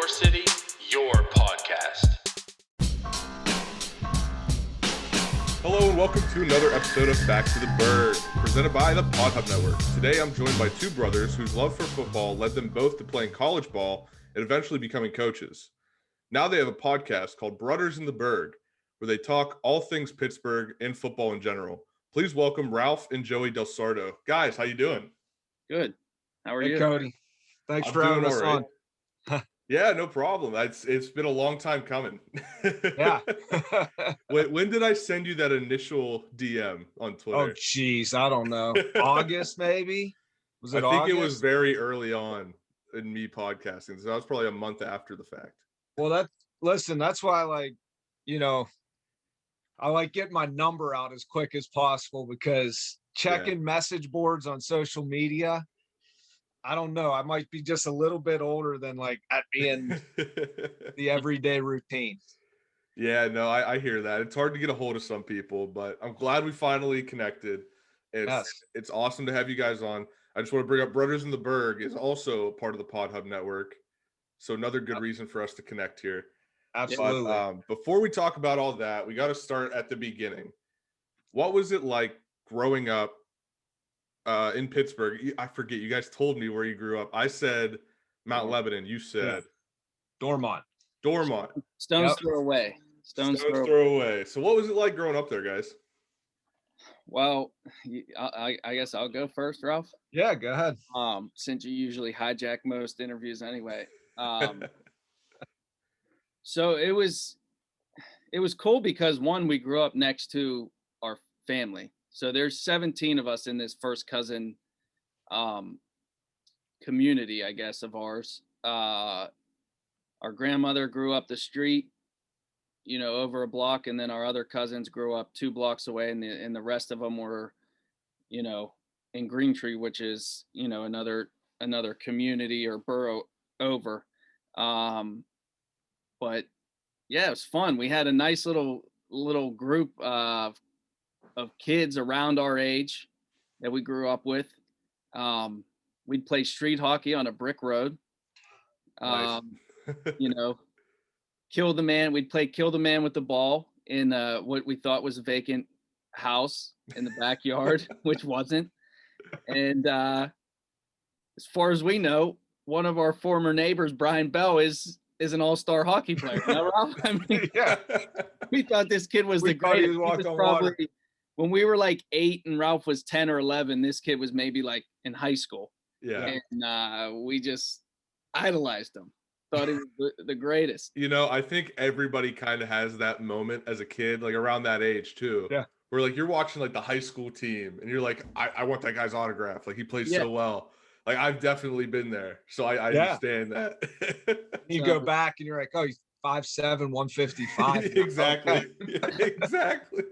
city, your podcast. Hello and welcome to another episode of Back to the Burgh, presented by the Pod Hub Network. Today I'm joined by two brothers whose love for football led them both to playing college ball and eventually becoming coaches. Now they have a podcast called Brudders in the Burgh, where they talk all things Pittsburgh and football in general. Please welcome Ralph and Joey Delsardo. Guys, how you doing? Good. How are Hey, you? Cody. Thanks I'm for having doing us all right. on. Yeah, no problem. It's been a long time coming. Yeah. When did I send you that initial DM on Oh, Twitter? geez. I don't know. August, maybe? Was it I think August? it was very early on in me podcasting. So that was probably a month after the fact. Well, that's why I like getting my number out as quick as possible, because checking message boards on social media, I don't know. I might be just a little bit older than like at being the everyday routine. Yeah, no, I hear that. It's hard to get a hold of some people, but I'm glad we finally connected. It's awesome to have you guys on. I just want to bring up Brudders in the Burgh is also part of the Pod Hub Network. So another good reason for us to connect here. Absolutely. But before we talk about all that, we got to start at the beginning. What was it like growing up in Pittsburgh? I forget. You guys told me where you grew up. I said Mount Lebanon. You said Dormont. Stones throw away. Stones throw away. So what was it like growing up there, guys? Well, I guess I'll go first, Ralph. Yeah, go ahead. Since you usually hijack most interviews anyway. So it was cool because one, we grew up next to our family. So there's 17 of us in this first cousin community, I guess, of ours. Our grandmother grew up the street, over a block, and then our other cousins grew up 2 blocks away, and the rest of them were, in Greentree, which is, another community or borough over. But yeah, it was fun. We had a nice little group of kids around our age that we grew up with. We'd play street hockey on a brick road. Nice. Kill the man. We'd play kill the man with the ball in what we thought was a vacant house in the backyard, which wasn't. And as far as we know, one of our former neighbors, Brian Bell, is an all-star hockey player. Ralph? I mean, we thought this kid was the greatest. He was probably, when we were like 8 and Ralph was 10 or 11, this kid was maybe like in high school. Yeah. And we just idolized him. Thought he was the greatest. I think everybody kind of has that moment as a kid, like around that age too. Yeah. Where like you're watching like the high school team and you're like, I want that guy's autograph. Like he plays so well. Like I've definitely been there. So I understand that. You go back and you're like, oh, he's 5'7", 155. Exactly. Exactly.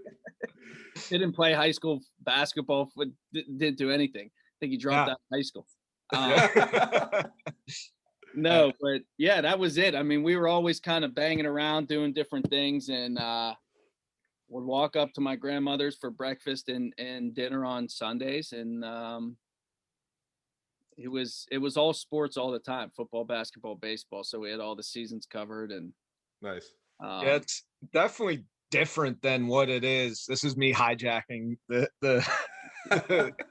Didn't play high school basketball. Didn't do anything. I think he dropped out of high school. No, but yeah, that was it. I mean, we were always kind of banging around doing different things, and would walk up to my grandmother's for breakfast and dinner on Sundays. And it was all sports all the time, football, basketball, baseball. So we had all the seasons covered. And nice. Yeah, it's definitely different than what it is. This is me hijacking the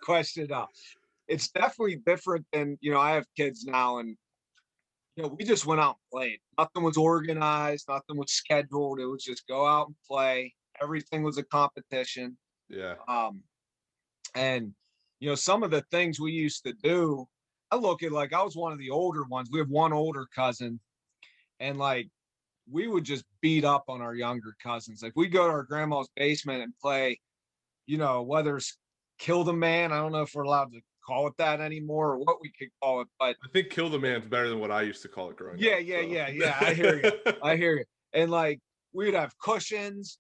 question up. It's definitely different than, I have kids now, and we just went out and played. Nothing was organized, nothing was scheduled. It was just go out and play. Everything was a competition. Yeah. And some of the things we used to do, I look at like I was one of the older ones. We have one older cousin, and like we would just beat up on our younger cousins. Like we go to our grandma's basement and play, whether it's kill the man. I don't know if we're allowed to call it that anymore or what we could call it, but I think kill the man's better than what I used to call it growing up. Yeah. I hear you. And like we'd have cushions,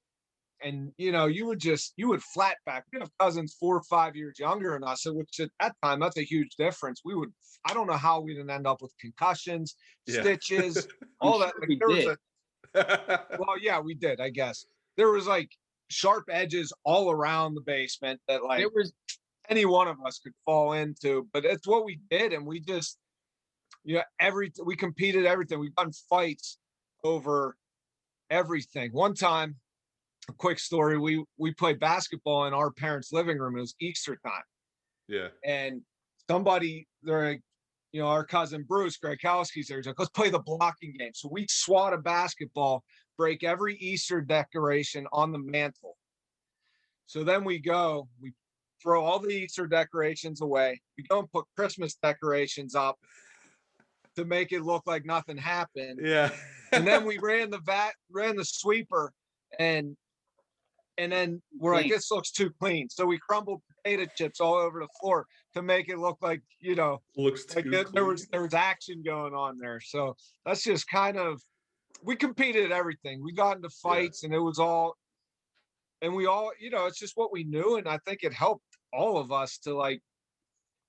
and you would flat back. We have cousins 4 or 5 years younger than us, so which at that time that's a huge difference. I don't know how we didn't end up with concussions, stitches, all that. Like, well, yeah, we did. I guess there was like sharp edges all around the basement that like any one of us could fall into, but it's what we did. And we we competed everything. We've done fights over everything. One time, a quick story, we played basketball in our parents' living room. It was Easter time. Yeah. And somebody, they're like, our cousin Bruce Gregkowski's there. He's like, let's play the blocking game. So we swat a basketball, break every Easter decoration on the mantle. So then we throw all the Easter decorations away. We go and put Christmas decorations up to make it look like nothing happened. Yeah. And then we ran the sweeper, and then we're like, this looks too clean. So we crumbled potato chips all over the floor to make it look like, looks too like there was action going on there. So that's just kind of, we competed at everything. We got into fights, and it was all, and we all, it's just what we knew. And I think it helped all of us to, like,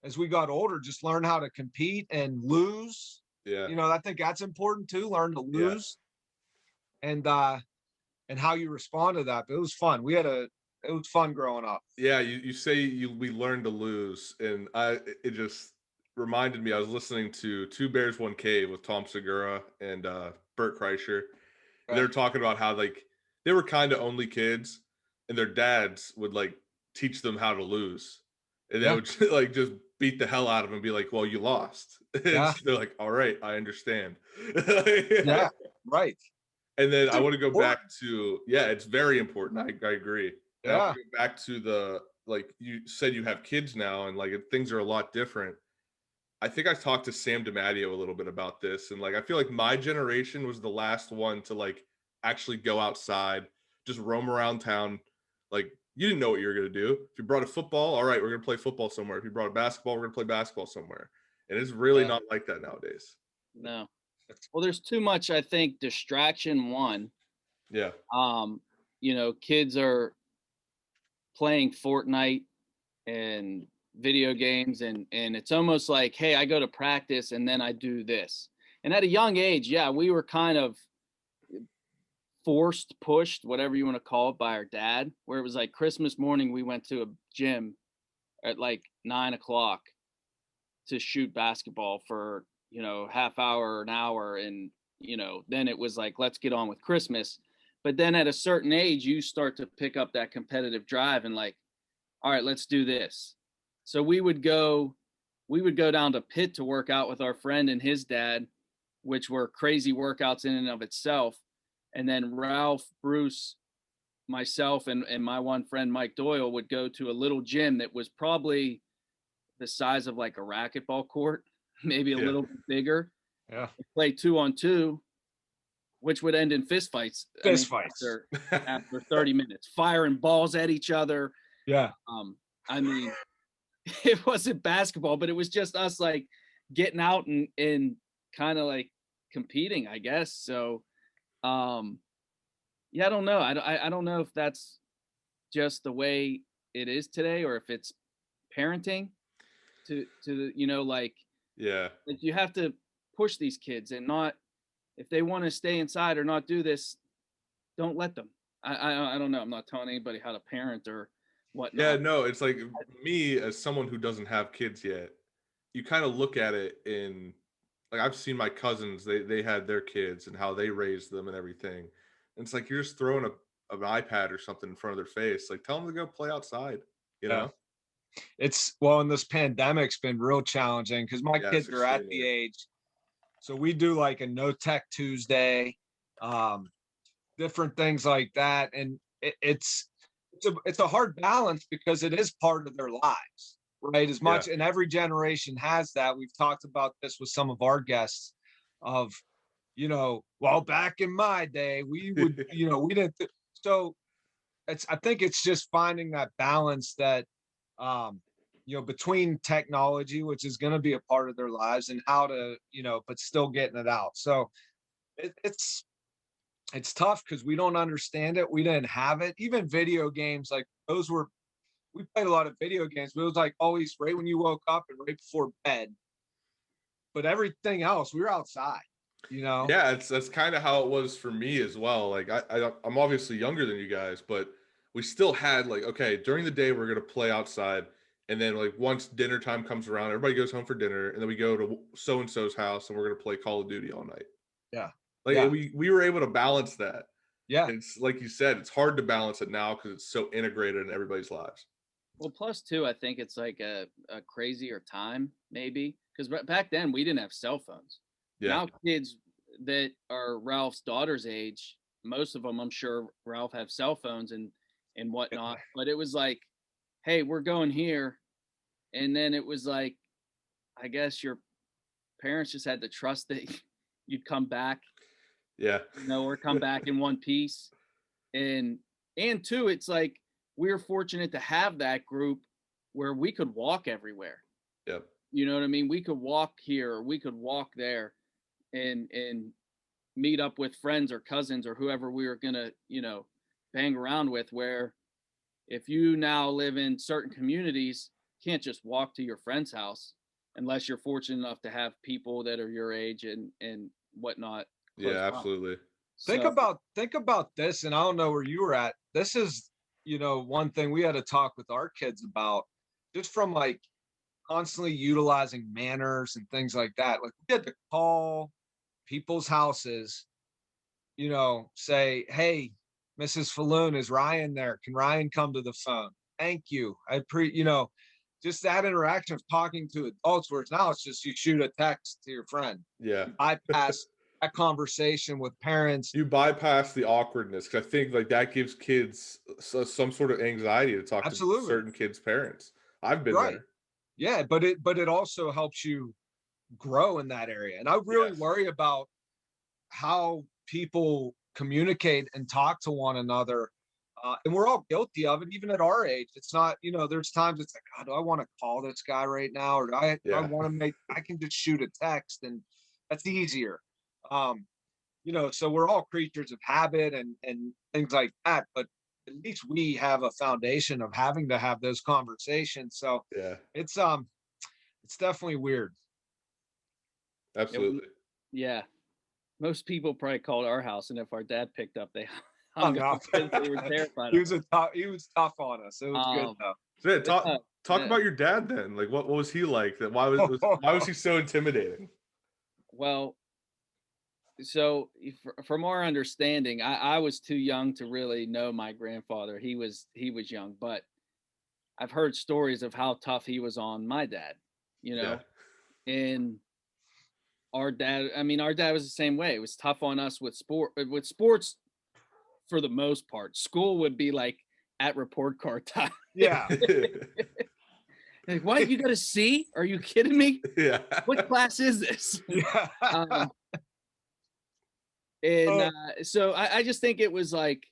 as we got older, just learn how to compete and lose. Yeah. I think that's important too. Learn to lose, and how you respond to that. But it was fun. It was fun growing up. Yeah. You say we learned to lose, and it just reminded me. I was listening to Two Bears, One Cave with Tom Segura and Bert Kreischer. And they were talking about how, like, they were kind of only kids, and their dads would, like, teach them how to lose, and they would just beat the hell out of them and be like, well, you lost. And they're like, all right, I understand. Yeah, right. And then I want to go back to, it's very important. I agree. And I want to go back to like you said, you have kids now, and like things are a lot different. I think I talked to Sam DiMatteo a little bit about this, and like I feel like my generation was the last one to like actually go outside, just roam around town. Like, you didn't know what you were going to do. If you brought a football, all right, we're going to play football somewhere. If you brought a basketball, we're going to play basketball somewhere. And it's really not like that nowadays. No. Well, there's too much, I think, distraction. One. Yeah. Kids are playing Fortnite and video games, and it's almost like, hey, I go to practice and then I do this. And at a young age, we were kind of pushed, whatever you want to call it, by our dad, where it was like Christmas morning, we went to a gym at like 9:00 to shoot basketball for, half hour or an hour. And, then it was like, let's get on with Christmas. But then at a certain age, you start to pick up that competitive drive and like, all right, let's do this. So we would go down to Pitt to work out with our friend and his dad, which were crazy workouts in and of itself. And then Ralph, Bruce, myself, and my one friend, Mike Doyle, would go to a little gym that was probably the size of like a racquetball court, maybe a little bit bigger. Yeah. Play 2-on-2, which would end in fist fights. After 30 minutes, firing balls at each other. Yeah. It wasn't basketball, but it was just us like getting out and kind of like competing, I guess. So, I don't know. I don't know if that's just the way it is today, or if it's parenting to like you have to push these kids, and not, if they want to stay inside or not do this, don't let them. I don't know. I'm not telling anybody how to parent or whatnot. Yeah, no, it's like me, as someone who doesn't have kids yet, you kind of look at it in, like, I've seen my cousins, they had their kids and how they raised them and everything. And it's like, you're just throwing an iPad or something in front of their face. Like, tell them to go play outside, you know? And this pandemic's been real challenging because my kids are at the age. So we do like a No Tech Tuesday, different things like that. And it's a hard balance because it is part of their lives. Right. As much, and every generation has that. We've talked about this with some of our guests of, back in my day, we would, we didn't. So I think it's just finding that balance that, between technology, which is going to be a part of their lives, and how to, but still getting it out. So it's tough because we don't understand it. We didn't have it. Even video games, like we played a lot of video games, but it was like always right when you woke up and right before bed. But everything else, we were outside, Yeah, that's kind of how it was for me as well. Like I'm obviously younger than you guys, but we still had like, okay, during the day we're gonna play outside. And then like once dinner time comes around, everybody goes home for dinner, and then we go to so and so's house, and we're gonna play Call of Duty all night. Yeah. Like Yeah. we were able to balance that. Yeah. And it's like you said, it's hard to balance it now because it's so integrated in everybody's lives. Well, plus too, I think it's like a crazier time maybe because back then we didn't have cell phones. Yeah. Now kids that are Ralph's daughter's age, most of them, I'm sure Ralph have cell phones and whatnot. But it was like, hey, we're going here, and then it was like, I guess your parents just had to trust that you'd come back, Yeah. or come back in one piece. And two, it's like we were fortunate to have that group where we could walk everywhere. Yep. You know what I mean? We could walk here or we could walk there and meet up with friends or cousins or whoever we were gonna, bang around with. Where if you now live in certain communities, you can't just walk to your friend's house unless you're fortunate enough to have people that are your age and whatnot. Yeah, absolutely. Think about this, and I don't know where you were at. This is, one thing we had to talk with our kids about, just from like constantly utilizing manners and things like that. Like we had to call people's houses, say, hey, Mrs. Falloon, is Ryan there? Can Ryan come to the phone? Thank you. Just that interaction of talking to adults, whereas now it's just you shoot a text to your friend. Yeah. You bypass that conversation with parents. You bypass the awkwardness because I think like that gives kids some sort of anxiety to talk to certain kids' parents. I've been there. Yeah, but it also helps you grow in that area. And I really worry about how people communicate and talk to one another. And we're all guilty of it, even at our age. It's not, there's times it's like, God, do I want to call this guy right now? Or do I want to I can just shoot a text and that's easier. So we're all creatures of habit and things like that, but at least we have a foundation of having to have those conversations. So yeah, it's definitely weird. Absolutely. Yeah. Most people probably called our house, and if our dad picked up, they hung up because they were terrified. He was tough on us. It was good though. So yeah, talk about your dad then. Like what was he like? Why was he so intimidating? Well, so from our understanding, I was too young to really know my grandfather. He was young, but I've heard stories of how tough he was on my dad, and our dad was the same way. It was tough on us with sports for the most part. School would be like at report card time. Yeah. Like, what? You got a C? Are you kidding me? Yeah. What class is this? Yeah. So I just think it was like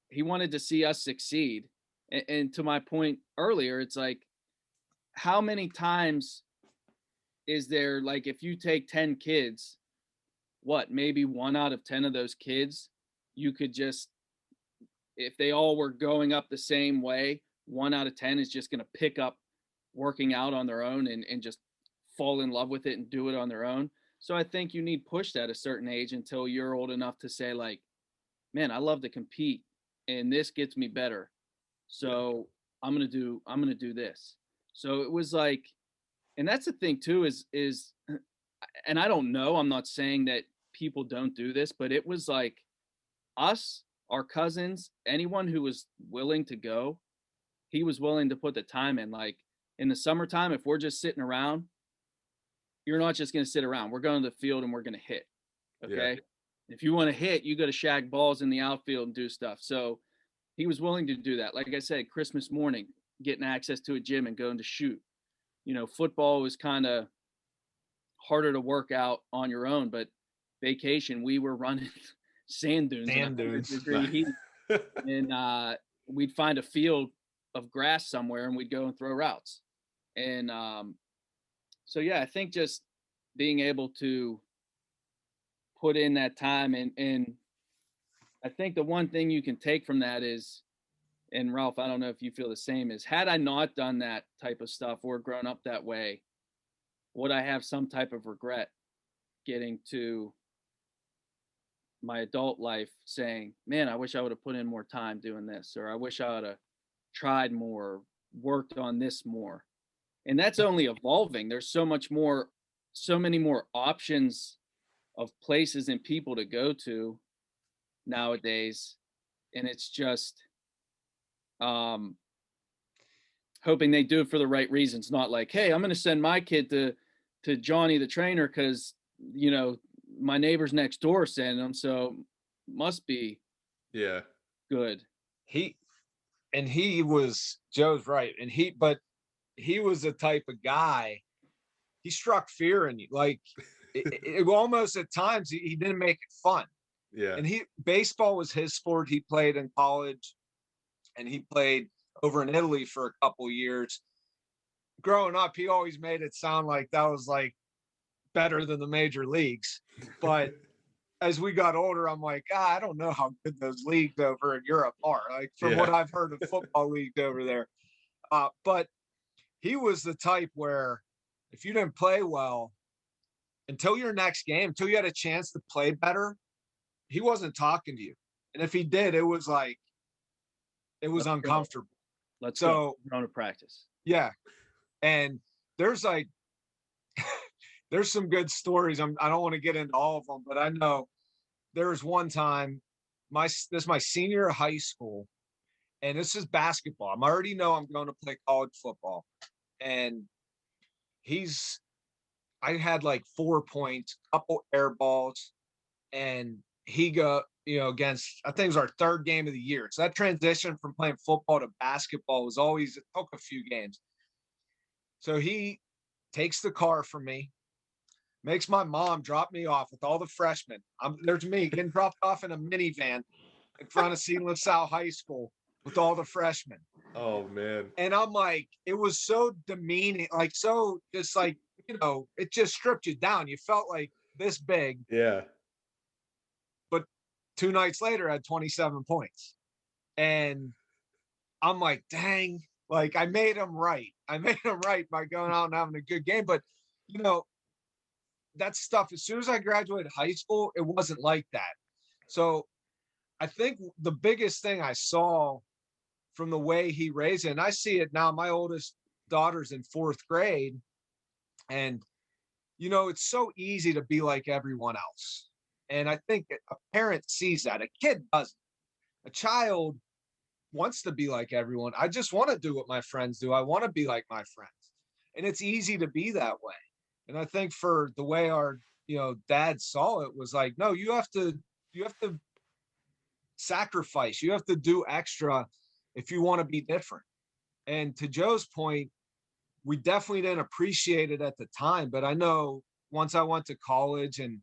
he wanted to see us succeed. And to my point earlier, it's like, how many times is there, like, if you take 10 kids, maybe 1 out of 10 of those kids, you could just, if they all were going up the same way, 1 out of 10 is just going to pick up working out on their own and just fall in love with it and do it on their own. So I think you need pushed at a certain age until you're old enough to say, like, man, I love to compete and this gets me better. So I'm going to do this. So it was like, and that's the thing too, is, and I don't know, I'm not saying that people don't do this, but it was like us, our cousins, anyone who was willing to go, he was willing to put the time in. Like in the summertime, if we're just sitting around, you're not just going to sit around. We're going to the field and we're going to hit. Okay. Yeah. If you want to hit, you got to shag balls in the outfield and do stuff. So he was willing to do that. Like I said, Christmas morning, getting access to a gym and going to shoot. Football was kind of harder to work out on your own, but vacation, we were running sand dunes. Heat. And we'd find a field of grass somewhere and we'd go and throw routes. And so, yeah, I think just being able to put in that time and I think the one thing you can take from that is, and Ralph, I don't know if you feel the same, is had I not done that type of stuff or grown up that way, would I have some type of regret getting to my adult life saying, man, I wish I would have put in more time doing this, or I wish I would have tried more, worked on this more. And that's only evolving. There's so many more options of places and people to go to nowadays. And it's just hoping they do it for the right reasons, not like, hey, I'm going to send my kid to Johnny the trainer because, my neighbors next door send them, so must be good. Joe's right. But he was the type of guy, he struck fear in you. Like it almost at times he didn't make it fun. Yeah. And baseball was his sport. He played in college and he played over in Italy for a couple years. Growing up, he always made it sound like that was like better than the major leagues. But as we got older, I'm like, I don't know how good those leagues over in Europe are. Like from what I've heard of football leagues over there. But he was the type where if you didn't play well until your next game, until you had a chance to play better, he wasn't talking to you. And if he did, it was like, it was uncomfortable. Let's go. We're on to practice. Yeah. And there's some good stories. I don't want to get into all of them, but I know there was one time this is my senior year of high school, and this is basketball. I already know I'm going to play college football. And I had like 4 points, couple air balls, and he against, I think it was our third game of the year. So that transition from playing football to basketball it took a few games. So he takes the car from me, makes my mom drop me off with all the freshmen. There's me getting dropped off in a minivan in front of St. LaSalle High School with all the freshmen. Oh, man. And I'm like, it was so demeaning, like so just like, it just stripped you down. You felt like this big. Yeah. But 2 nights later, I had 27 points. And I'm like, dang, like I made him right. I made him right by going out and having a good game. But, that stuff, as soon as I graduated high school, it wasn't like that. So I think the biggest thing I saw from the way he raised it, and I see it now, my oldest daughter's in 4th grade. And, it's so easy to be like everyone else. And I think a parent sees that. A kid doesn't. A child wants to be like everyone. I just want to do what my friends do. I want to be like my friends. And it's easy to be that way. And I think for the way our, dad saw it was like, no, you have to sacrifice. You have to do extra if you want to be different. And to Joe's point, we definitely didn't appreciate it at the time, but I know once I went to college and,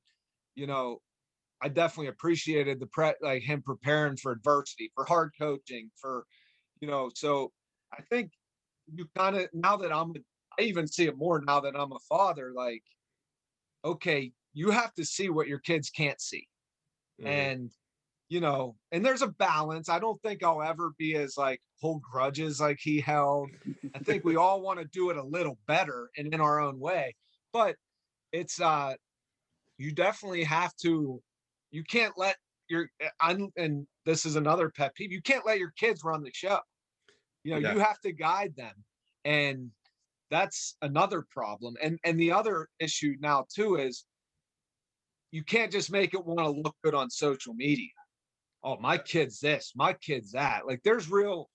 I definitely appreciated like him preparing for adversity, for hard coaching, for, so I think you kind of, I even see it more now that I'm a father, like, okay, you have to see what your kids can't see. Mm-hmm. And, and there's a balance. I don't think I'll ever be as like hold grudges like he held. I think we all want to do it a little better and in our own way, but it's, you definitely have to, you can't let and this is another pet peeve, you can't let your kids run the show. You have to guide them. And that's another problem. And the other issue now too is you can't just make it want to look good on social media. Oh, my kid's this, my kid's that. Like there's real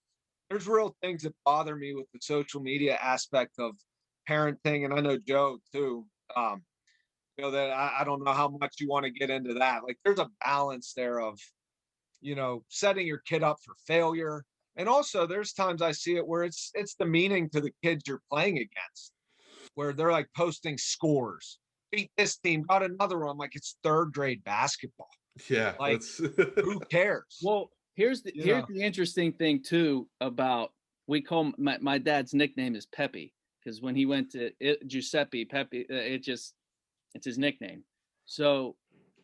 things that bother me with the social media aspect of parenting. And I know Joe too, that I don't know how much you want to get into that. Like there's a balance there of, setting your kid up for failure. And also there's times I see it where it's demeaning to the kids you're playing against, where they're like posting scores, beat this team, got another one. Like it's 3rd grade basketball. Yeah. Like who cares? Well, here's the interesting thing too about, we call my dad's nickname is Pepe, because when he went to Giuseppe, Pepe, it's his nickname. So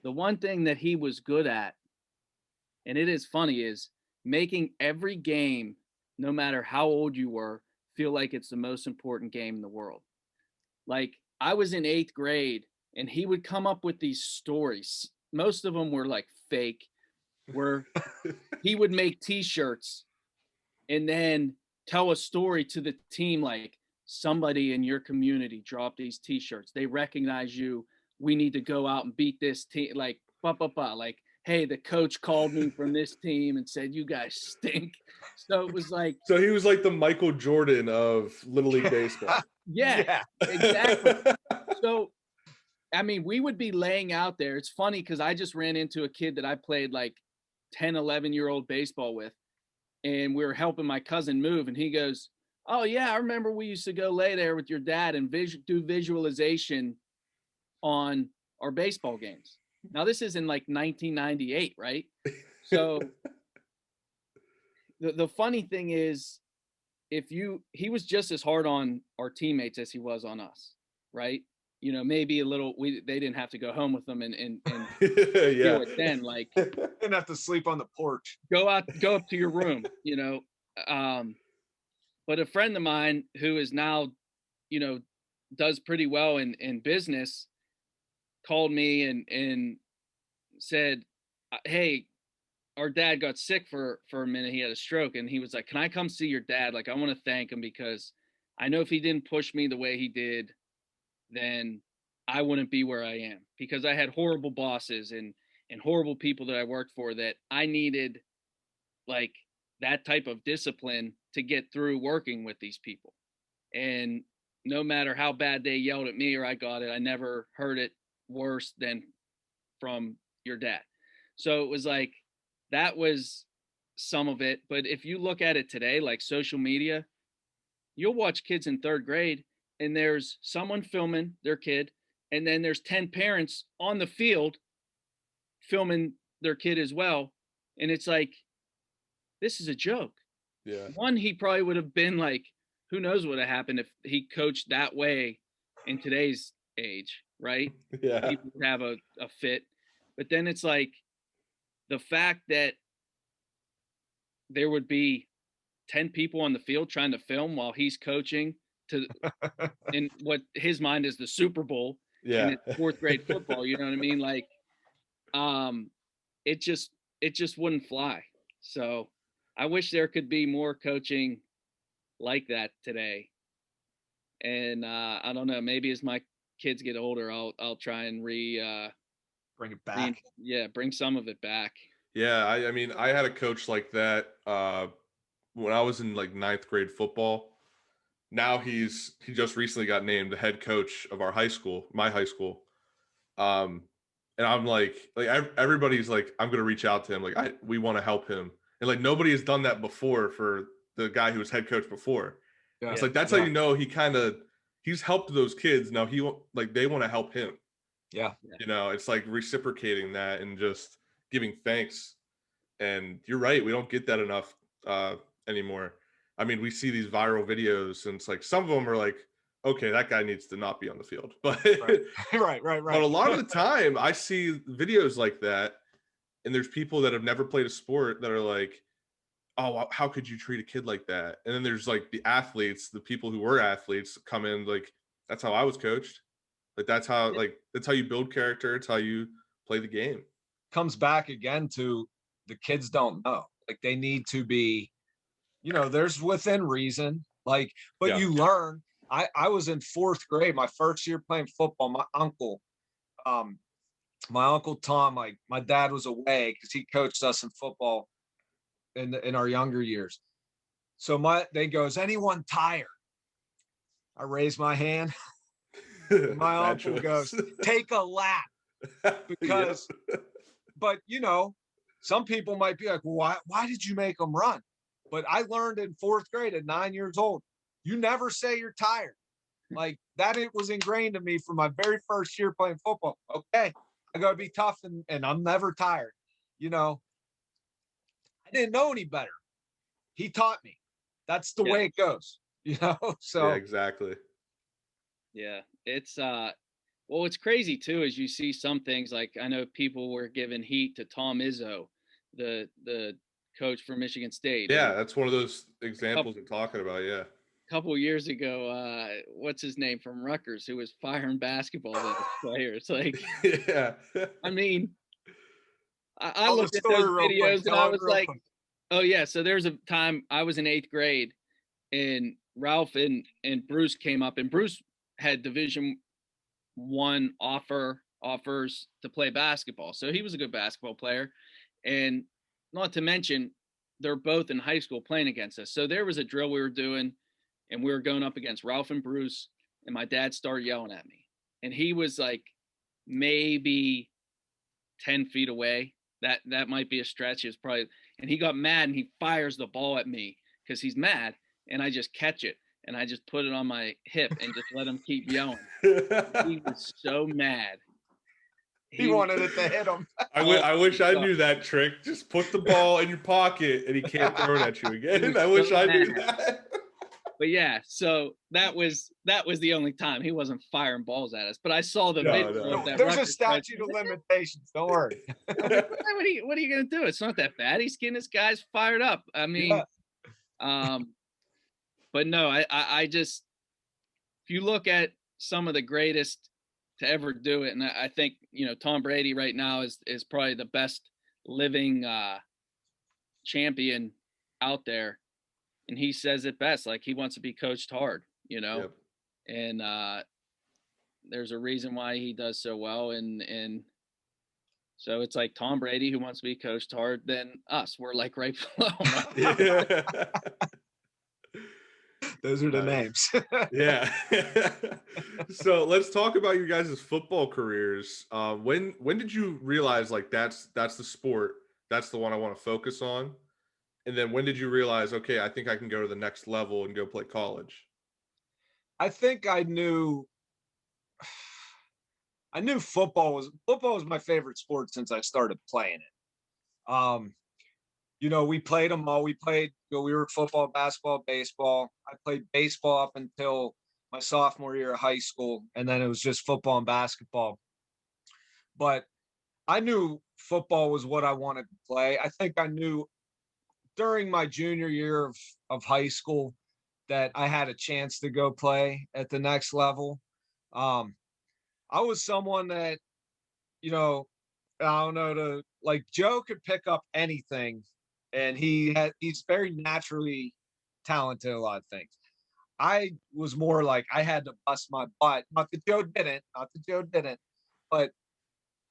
the one thing that he was good at, and it is funny, is making every game, no matter how old you were, feel like it's the most important game in the world. Like I was in 8th grade and he would come up with these stories. Most of them were like fake, where he would make t-shirts and then tell a story to the team, like somebody in your community dropped these t-shirts. They recognize you. We need to go out and beat this team. Like, like, hey, the coach called me from this team and said, you guys stink. So it was like, So he was like the Michael Jordan of Little League Baseball. yeah, exactly. So, I mean, we would be laying out there. It's funny because I just ran into a kid that I played like 10, 11-year-old baseball with, and we were helping my cousin move. And he goes, oh, yeah, I remember we used to go lay there with your dad and do visualization on our baseball games. Now, this is in like 1998, right? So the funny thing is, he was just as hard on our teammates as he was on us, right? You know, maybe a little, they didn't have to go home with them and Yeah. do it then, like Didn't have to sleep on the porch. go up to your room, you know. But a friend of mine who is now, you know, does pretty well in business called me and said, hey, our dad got sick for a minute. He had a stroke, and he was like, can I come see your dad? Like, I want to thank him because I know if he didn't push me the way he did, then I wouldn't be where I am, because I had horrible bosses and horrible people that I worked for that I needed like that type of discipline to get through working with these people. And no matter how bad they yelled at me or I got it, I never heard it worse than from your dad. So it was like, that was some of it. But if you look at it today, like social media, you'll watch kids in 3rd grade and there's someone filming their kid, and then there's 10 parents on the field filming their kid as well. And it's like, this is a joke. Yeah. One, he probably would have been like, who knows what would have happened if he coached that way in today's age, right? Yeah. People would have a fit. But then it's like, the fact that there would be 10 people on the field trying to film while he's coaching in what his mind is the Super Bowl. Yeah. And it's 4th grade football, you know what I mean? Like, it just wouldn't fly. So I wish there could be more coaching like that today. And I don't know, maybe as my kids get older, I'll try and Bring it back. bring some of it back. Yeah, I mean, I had a coach like that when I was in like 9th grade football. Now he just recently got named the head coach of our high school, my high school. And I'm like everybody's like, I'm gonna reach out to him, like we want to help him, and like nobody has done that before for the guy who was head coach before. Yeah. It's like that's how you know he's helped those kids. Now they want to help him. Yeah. You know, it's like reciprocating that and just giving thanks. And you're right, we don't get that enough anymore. I mean, we see these viral videos and it's like some of them are like, okay, that guy needs to not be on the field. But Right. but a lot of the time I see videos like that, and there's people that have never played a sport that are like, oh, how could you treat a kid like that? And then there's like the athletes, the people who were athletes come in like, that's how I was coached. Like that's how you build character. It's how you play the game. Comes back again to the kids don't know. Like they need to be, you know, there's within reason. Like, but you learn. I was in 4th grade, my first year playing football. My uncle Tom, like my dad was away because he coached us in football in our younger years. So they goes, anyone tired? I raise my hand. My uncle goes, take a lap. Because, but you know, some people might be like, well, why did you make them run? But I learned in 4th grade at 9 years old, you never say you're tired. Like that, it was ingrained in me from my very first year playing football. Okay, I got to be tough and I'm never tired. You know, I didn't know any better. He taught me. That's the way it goes, you know? So yeah, exactly. Yeah, it's what's crazy too is you see some things, like I know people were giving heat to Tom Izzo, the coach for Michigan State. Yeah, that's one of those examples we're talking about. Yeah, a couple of years ago, what's his name from Rutgers, who was firing basketball players. Like, yeah, I mean, I looked at those videos and I was like, oh yeah. So there's a time I was in 8th grade and Ralph and Bruce came up, and Bruce had Division I offers to play basketball. So he was a good basketball player. And not to mention, they're both in high school playing against us. So there was a drill we were doing, and we were going up against Ralph and Bruce, and my dad started yelling at me. And he was like maybe 10 feet away. That might be a stretch. It's probably, and he got mad and he fires the ball at me because he's mad, and I just catch it and I just put it on my hip and just let him keep yelling. He was so mad. He wanted it to hit him. I wish I knew that trick. Just put the ball in your pocket and he can't throw it at you again. I wish I knew that. But yeah, so that was the only time he wasn't firing balls at us. But I saw the video of that. There's a statute of limitations. Don't worry. What are you gonna do? It's not that bad. He's getting his guys fired up. I mean, but no, I just, if you look at some of the greatest to ever do it, and I think, you know, Tom Brady right now is probably the best living champion out there. And he says it best, like he wants to be coached hard, you know. Yep. And there's a reason why he does so well. And so it's like Tom Brady, who wants to be coached hard, then us, we're like right below him. Those are the names. Yeah. So let's talk about your guys' football careers. When did you realize like that's the sport, that's the one I want to focus on? And then when did you realize, okay, I think I can go to the next level and go play college? I think I knew football was my favorite sport since I started playing it. You know, we played them all. We were football, basketball, baseball. I played baseball up until my sophomore year of high school, and then it was just football and basketball. But I knew football was what I wanted to play. I think I knew during my junior year of high school that I had a chance to go play at the next level. I was someone that, you know, I don't know, like Joe could pick up anything, and he's very naturally talented at a lot of things. I was more like I had to bust my butt. Not that Joe didn't, but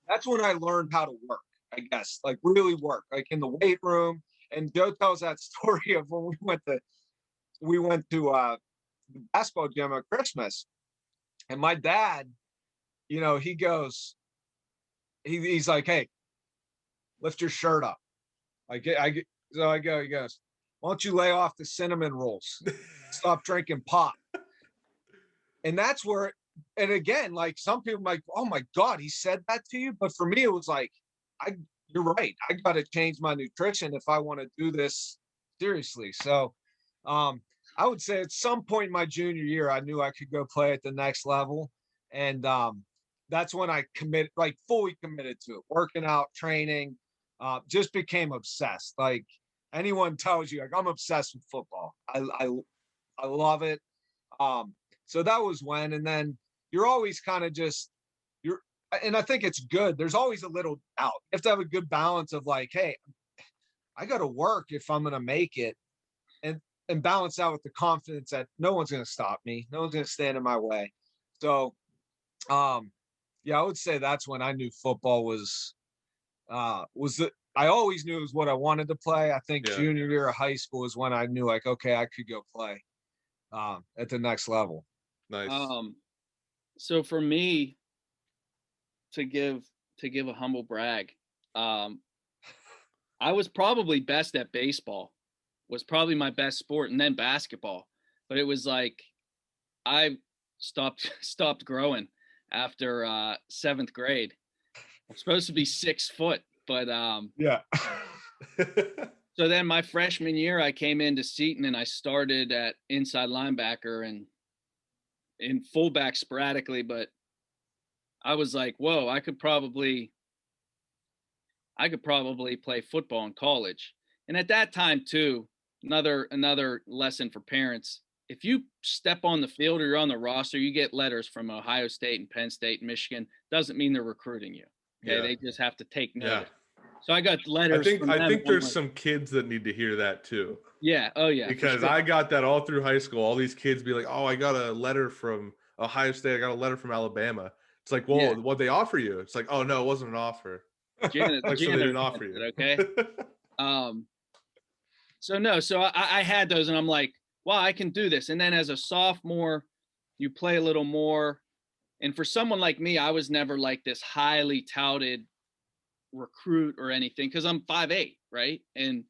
that's when I learned how to work, I guess, like really work, like in the weight room. And Joe tells that story of when we went to the basketball gym at Christmas, and my dad, you know, he goes, he's like, "Hey, lift your shirt up." So I go, he goes, "Why don't you lay off the cinnamon rolls? Stop drinking pop." And that's where, and again, like some people like, "Oh my God, he said that to you." But for me, it was like, you're right. I got to change my nutrition if I want to do this seriously. So I would say at some point in my junior year, I knew I could go play at the next level. And that's when I fully committed to it, working out, training, just became obsessed. Like anyone tells you, like I'm obsessed with football. I love it. So that was when, and then you're always kind of and I think it's good. There's always a little doubt. You have to have a good balance of like, hey, I got to work if I'm going to make it, and balance out with the confidence that no one's going to stop me. No one's going to stand in my way. So, yeah, I would say that's when I knew football I always knew it was what I wanted to play. I think junior year of high school is when I knew like, okay, I could go play at the next level. Nice. So for me, to give a humble brag, I was probably best at baseball, was probably my best sport, and then basketball. But it was like I stopped growing after 7th grade. I'm supposed to be 6 foot, but yeah. So then my freshman year, I came into Seton and I started at inside linebacker and in fullback sporadically, but I was like, whoa, I could probably play football in college. And at that time too, another lesson for parents, if you step on the field or you're on the roster, you get letters from Ohio State and Penn State and Michigan. Doesn't mean they're recruiting you. Okay. Yeah. They just have to take notice. Yeah. So I got letters. I think there's some kids that need to hear that too. Yeah. Oh yeah. for because sure. I got that all through high school. All these kids be like, "Oh, I got a letter from Ohio State. I got a letter from Alabama." It's like, Yeah. well, what they offer you? It's like, oh no, it wasn't an offer. Like, so they Janitor didn't offer sent you. it, okay. So no, so I had those, and I'm like, wow, I can do this. And then as a sophomore, you play a little more. And for someone like me, I was never like this highly touted recruit or anything because I'm 5'8", right? And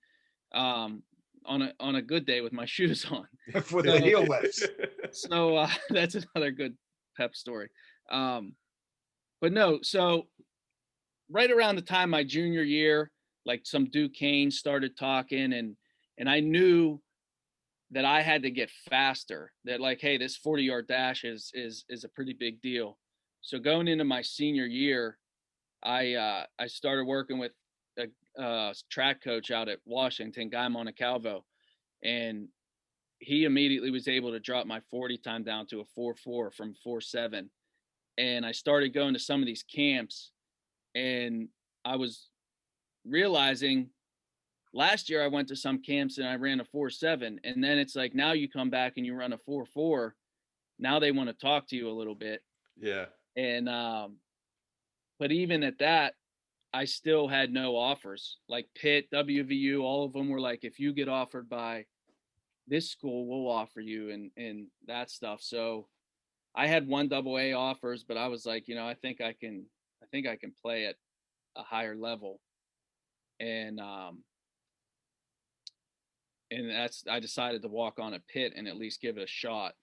on a good day with my shoes on. With the heel lifts. So that's another good pep story. But no, so right around the time my junior year, like some Duquesne started talking, and I knew that I had to get faster. That like, hey, this 40-yard dash is a pretty big deal. So going into my senior year, I started working with a track coach out at Washington, Guy Montecalvo, and he immediately was able to drop my 40 time down to a 4.4 from 4.7. And I started going to some of these camps, and I was realizing last year I went to some camps and I ran a 4.7, and then it's like now you come back and you run a 4.4. Now they want to talk to you a little bit. Yeah. And but even at that, I still had no offers. Like Pitt, WVU, all of them were like, if you get offered by this school, we'll offer you and that stuff. So I had 1 AA offers, but I was like, I think I can play at a higher level. And I decided to walk on at Pitt and at least give it a shot.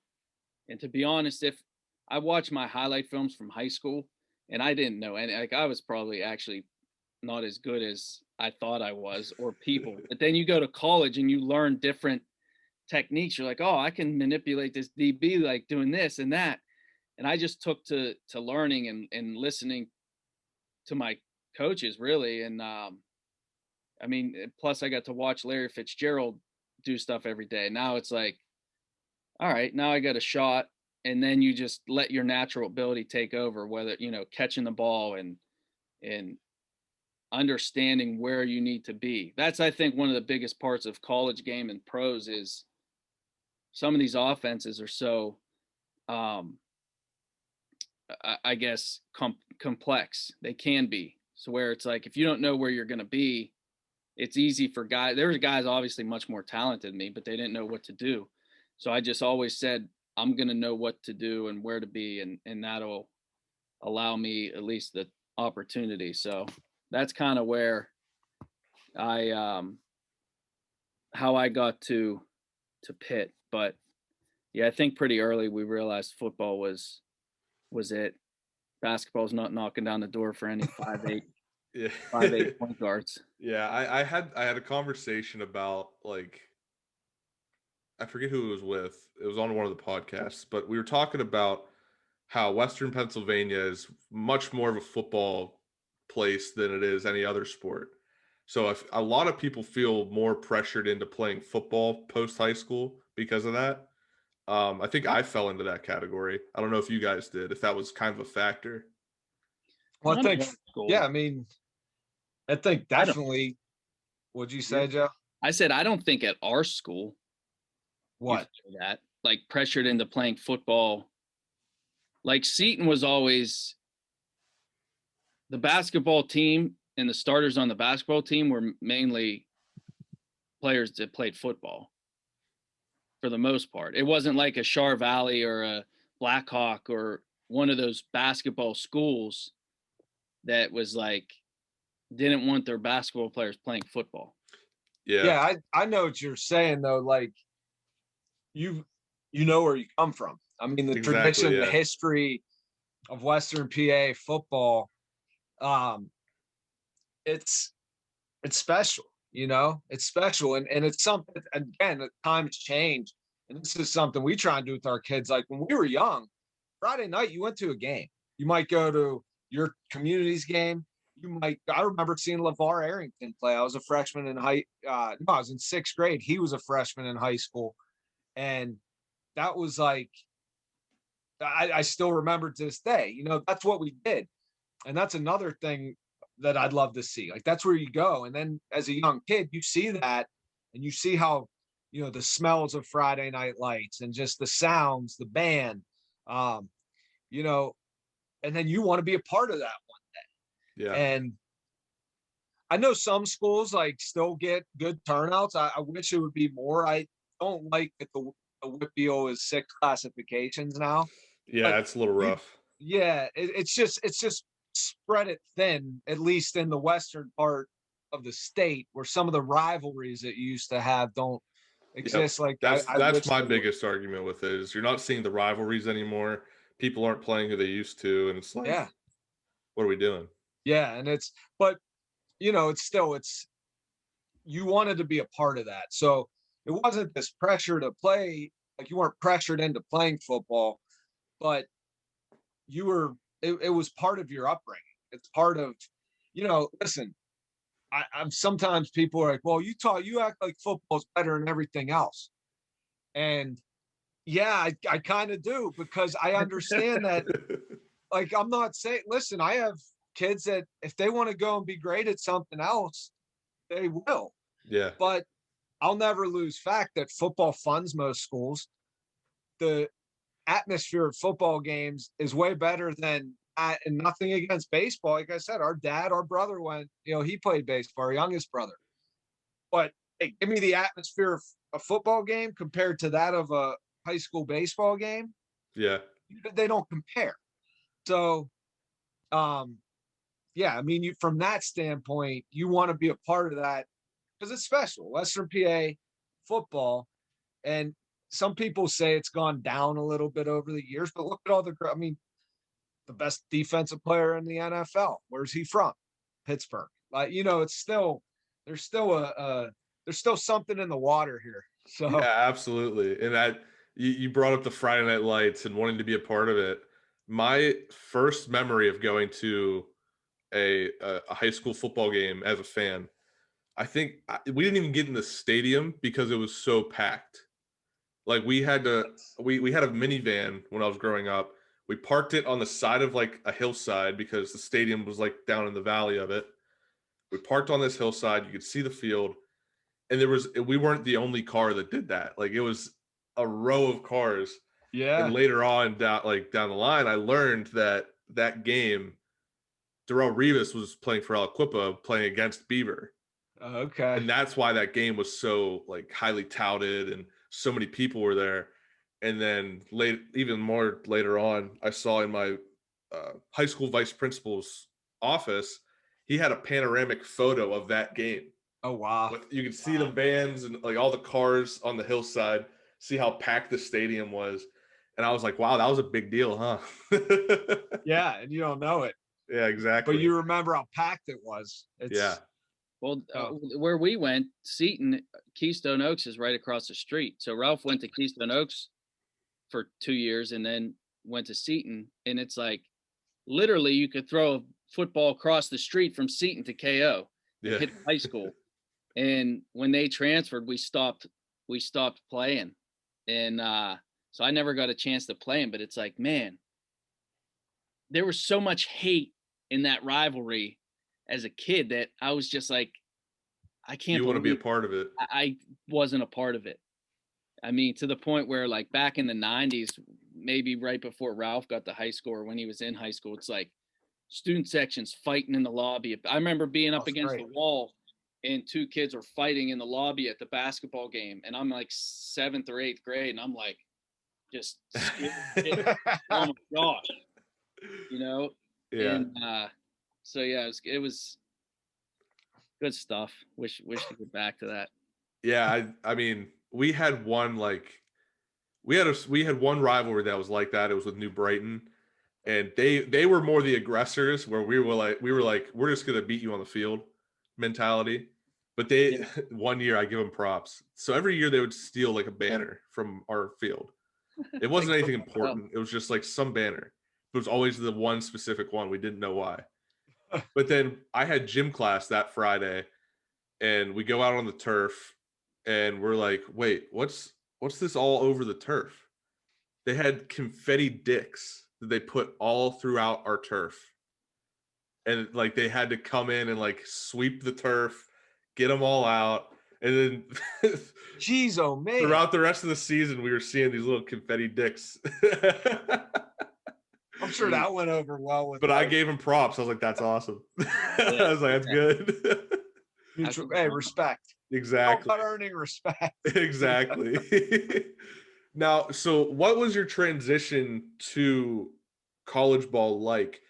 And to be honest, if I watched my highlight films from high school and I didn't know any, like I was probably actually not as good as I thought I was or people, but then you go to college and you learn different techniques. You're like, oh, I can manipulate this DB like doing this and that. And I just took to learning and listening to my coaches really. And I mean, plus I got to watch Larry Fitzgerald do stuff every day. Now it's like, all right, now I got a shot. And then you just let your natural ability take over, whether, catching the ball and understanding where you need to be. That's, I think, one of the biggest parts of college game and pros is some of these offenses are so, I guess, complex. They can be. So where it's like, if you don't know where you're going to be, it's easy for guys. There were guys obviously much more talented than me, but they didn't know what to do. So I just always said, I'm going to know what to do and where to be. And that'll allow me at least the opportunity. So that's kind of where how I got to Pitt. But yeah, I think pretty early we realized football was it. Basketball's not knocking down the door for any 5'8", Yeah. 5'8" point guards. Yeah, I had a conversation about like I forget who it was with. It was on one of the podcasts, but we were talking about how Western Pennsylvania is much more of a football place than it is any other sport. So if a lot of people feel more pressured into playing football post high school because of that. I think I fell into that category. I don't know if you guys did, if that was kind of a factor. Well, I think, Cool. yeah, I mean, I think definitely. What'd you say, Joe? I said, I don't think at our school. What? That like pressured into playing football. Like Seton was always the basketball team, and the starters on the basketball team were mainly players that played football for the most part. It wasn't like a Char Valley or a Blackhawk or one of those basketball schools that was like didn't want their basketball players playing football. Yeah, I know what you're saying though. Like you know where you come from. I mean, the tradition, the history of Western PA football, it's special, it's special. And it's something, again, the times change. And this is something we try and do with our kids. Like when we were young, Friday night, you went to a game. You might go to your community's game. I remember seeing LeVar Arrington play. I was a freshman in I was in 6th grade. He was a freshman in high school. And that was like, I still remember to this day, that's what we did. And that's another thing that I'd love to see. Like, that's where you go. And then as a young kid, you see that and you see how the smells of Friday night lights and just the sounds, the band, um, you know, and then you want to be a part of that one. Yeah. And I know some schools like still get good turnouts. I wish it would be more. I don't like that the WPO is 6 classifications now, Yeah, but it's a little you, rough. yeah, it's just spread it thin, at least in the western part of the state, where some of the rivalries that you used to have don't Yep. exist. Like I That's wish my they would. biggest argument with it is you're not seeing the rivalries anymore. People aren't playing who they used to, and it's like, Yeah, what are we doing? yeah, and but it's you wanted to be a part of that, so it wasn't this pressure to play. Like you weren't pressured into playing football, but you were. It was part of your upbringing. It's part of, listen, I'm sometimes people are like, well, you act like football's better than everything else. And yeah, I kind of do because I understand that. Like, I'm not saying, listen, I have kids that if they want to go and be great at something else, they will. Yeah. But I'll never lose fact that football funds most schools. The atmosphere of football games is way better than and nothing against baseball. Like I said, our brother went, he played baseball, our youngest brother. But hey, give me the atmosphere of a football game compared to that of a high school baseball game. Yeah. They don't compare. So, yeah, I mean, from that standpoint, you want to be a part of that because it's special. Western PA football, and some people say it's gone down a little bit over the years, but look at I mean, the best defensive player in the NFL. Where's he from? Pittsburgh. Like, it's still there's still something in the water here. So Yeah, absolutely. And you brought up the Friday Night Lights and wanting to be a part of it. My first memory of going to a high school football game as a fan, I think we didn't even get in the stadium because it was so packed. Like we had a minivan when I was growing up. We parked it on the side of like a hillside because the stadium was like down in the valley of it. We parked on this hillside. You could see the field, and we weren't the only car that did that. Like it was a row of cars. And yeah. later on down the line, I learned that game, Darrell Revis was playing for Aliquippa, playing against Beaver. Okay. And that's why that game was so like highly touted and so many people were there. And then even more later on, I saw in my high school vice principal's office, he had a panoramic photo of that game. Oh wow. You could see the vans and like all the cars on the hillside, see how packed the stadium was. And I was like, wow, that was a big deal, huh? Yeah, and you don't know it, Yeah, exactly. but you remember how packed it was. Yeah. Well, where we went, Seton, Keystone Oaks is right across the street. So Ralph went to Keystone Oaks for 2 years and then went to Seton. And it's like literally you could throw a football across the street from Seton to KO and Yeah. hit high school. And when they transferred, we stopped playing. And so I never got a chance to play him. But it's like, man, there was so much hate in that rivalry as a kid that I was just like, I can't. You want to be a part of it. I wasn't a part of it. I mean, to the point where like back in the 90s, maybe right before Ralph got to high school or when he was in high school, it's like student sections fighting in the lobby. I remember being up against the wall and 2 kids were fighting in the lobby at the basketball game. And I'm like 7th or 8th grade. And I'm like, just, oh my gosh, Yeah. And, so yeah, it was good stuff. Wish to get back to that. Yeah, I mean, we had one rivalry that was like that. It was with New Brighton, and they were more the aggressors, where we were like we're just gonna beat you on the field mentality. But one year I give them props. So every year they would steal like a banner from our field. It wasn't anything important. It was just like some banner. It was always the one specific one. We didn't know why. But then I had gym class that Friday, and we go out on the turf, and we're like, wait, what's this all over the turf? They had confetti dicks that they put all throughout our turf. And like they had to come in and like sweep the turf, get them all out. And then Jeez, oh man. throughout the rest of the season, we were seeing these little confetti dicks. I'm sure that went over well with. But I gave him props. I was like, "That's awesome." I was like, "That's good." Hey, respect. Exactly. All about earning respect. Exactly. Now, so what was your transition to college ball like?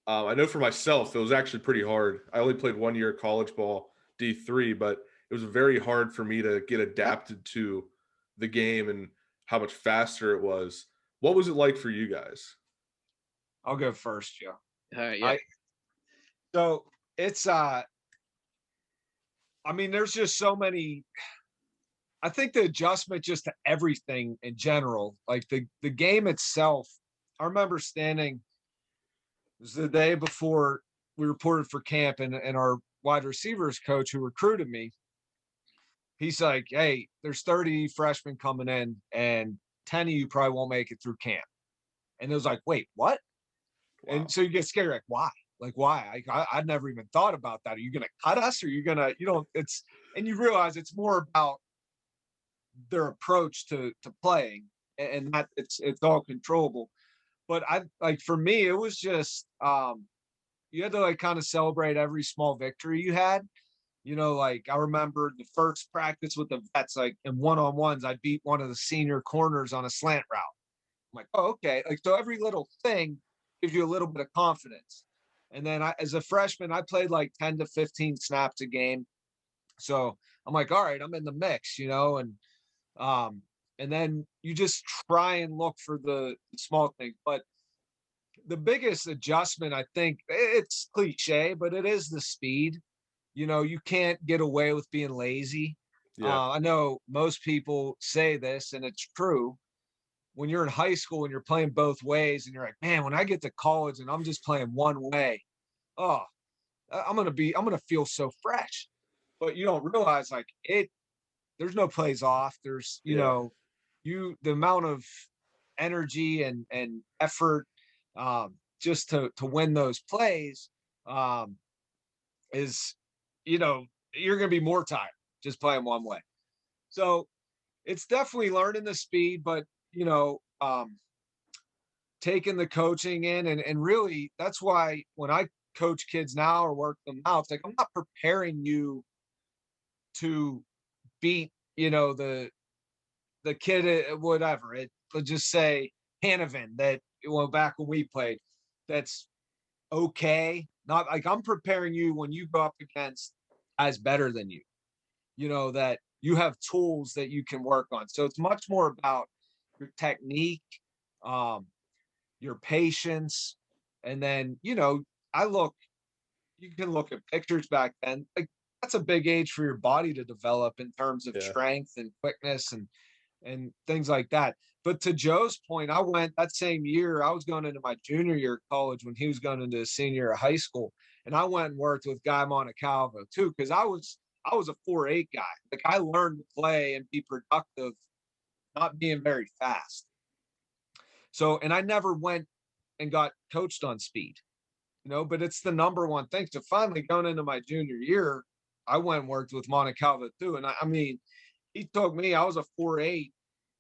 I know for myself, it was actually pretty hard. I only played 1 year of college ball, D3, but it was very hard for me to get adapted to the game and how much faster it was. What was it like for you guys? I'll go first, Joe. Yeah. So it's I mean, there's just so many. I think the adjustment just to everything in general, like the game itself. I remember standing. It was the day before we reported for camp, and our wide receivers coach who recruited me, he's like, "Hey, there's 30 freshmen coming in, and 10 of you probably won't make it through camp." And it was like, "Wait, what?" Wow. And so you get scared, like, why? Like, why? I'd never even thought about that. Are you going to cut us? Or are you going to, it's, and you realize it's more about their approach to playing, and that it's all controllable. But I, like, for me, it was just, you had to like kind of celebrate every small victory you had. Like I remember the first practice with the vets, like in one-on-ones, I beat one of the senior corners on a slant route. I'm like, oh, okay. Like, so every little thing gives you a little bit of confidence. And then as a freshman, I played like 10 to 15 snaps a game. So I'm like, all right, I'm in the mix, and then you just try and look for the small things. But the biggest adjustment, I think, it's cliche, but it is the speed. You can't get away with being lazy. Yeah. I know most people say this, and it's true. When you're in high school and you're playing both ways, and you're like, man, when I get to college and I'm just playing one way, oh, I'm gonna feel so fresh. But you don't realize like there's no plays off. There's the amount of energy and effort, just to win those plays, is, you're gonna be more tired just playing one way. So it's definitely learning the speed, but taking the coaching in, and really that's why when I coach kids now or work them out, it's like I'm not preparing you to beat, the kid at whatever. Let's just say Hanovan that, back when we played, that's okay. Not like I'm preparing you when you go up against guys better than you, that you have tools that you can work on. So it's much more about your technique, your patience. And then, you can look at pictures back then. Like that's a big age for your body to develop in terms of strength and quickness and things like that. But to Joe's point, I went that same year. I was going into my junior year of college when he was going into his senior year of high school, and I went and worked with Guy Montecalvo too, because I was a 4.8 guy. Like I learned to play and be productive, not being very fast. So, and I never went and got coached on speed, but it's the number one thing. So finally going into my junior year, I went and worked with Montecalvo too. And I mean, he told me I was a 4.8,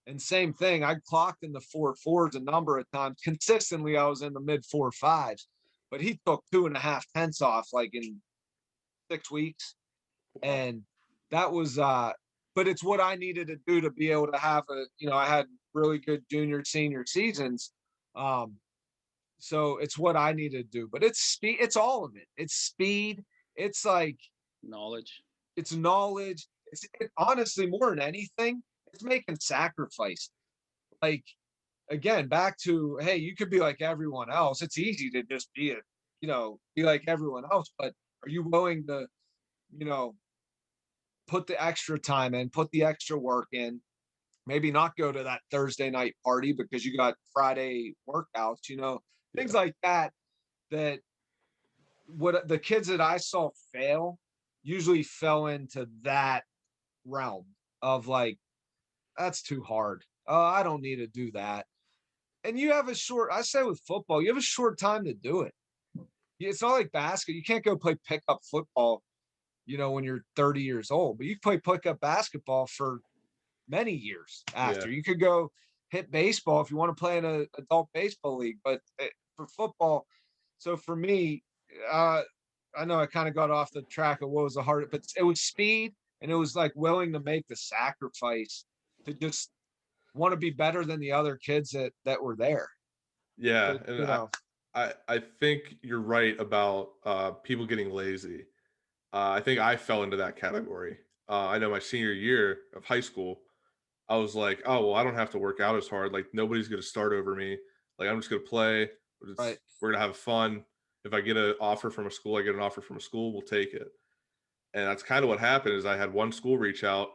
and same thing. I clocked in the 4.4s a number of times. Consistently, I was in the mid 4.5s, but he took 2.5 tenths off like in 6 weeks. And that was, but it's what I needed to do to be able to have I had really good junior, senior seasons. So it's what I needed to do, but it's speed. It's all of it. It's speed. It's like Knowledge. It's knowledge. Honestly, more than anything, it's making sacrifice. Like, again, back to, hey, you could be like everyone else. It's easy to just be like everyone else, but are you willing to, put the extra time in, put the extra work in, maybe not go to that Thursday night party because you got Friday workouts, things like that, that what the kids that I saw fail usually fell into that realm of like, that's too hard. I don't need to do that. And you have I say with football, you have a short time to do it. It's not like basketball. You can't go play pickup football when you're 30 years old, but you play pickup basketball for many years after. Yeah. You could go hit baseball if you want to play in an adult baseball league, but for football. So for me, I know I kind of got off the track of what was the hard, but it was speed, and it was like willing to make the sacrifice to just want to be better than the other kids that were there. Yeah, But, and I think you're right about people getting lazy. I think I fell into that category. I know my senior year of high school, I was like, oh well, I don't have to work out as hard. Like nobody's gonna start over me. Like I'm just gonna play. right. We're gonna have fun. If I get an offer from a school, I get an offer from a school. We'll take it. And that's kind of what happened. Is I had one school reach out.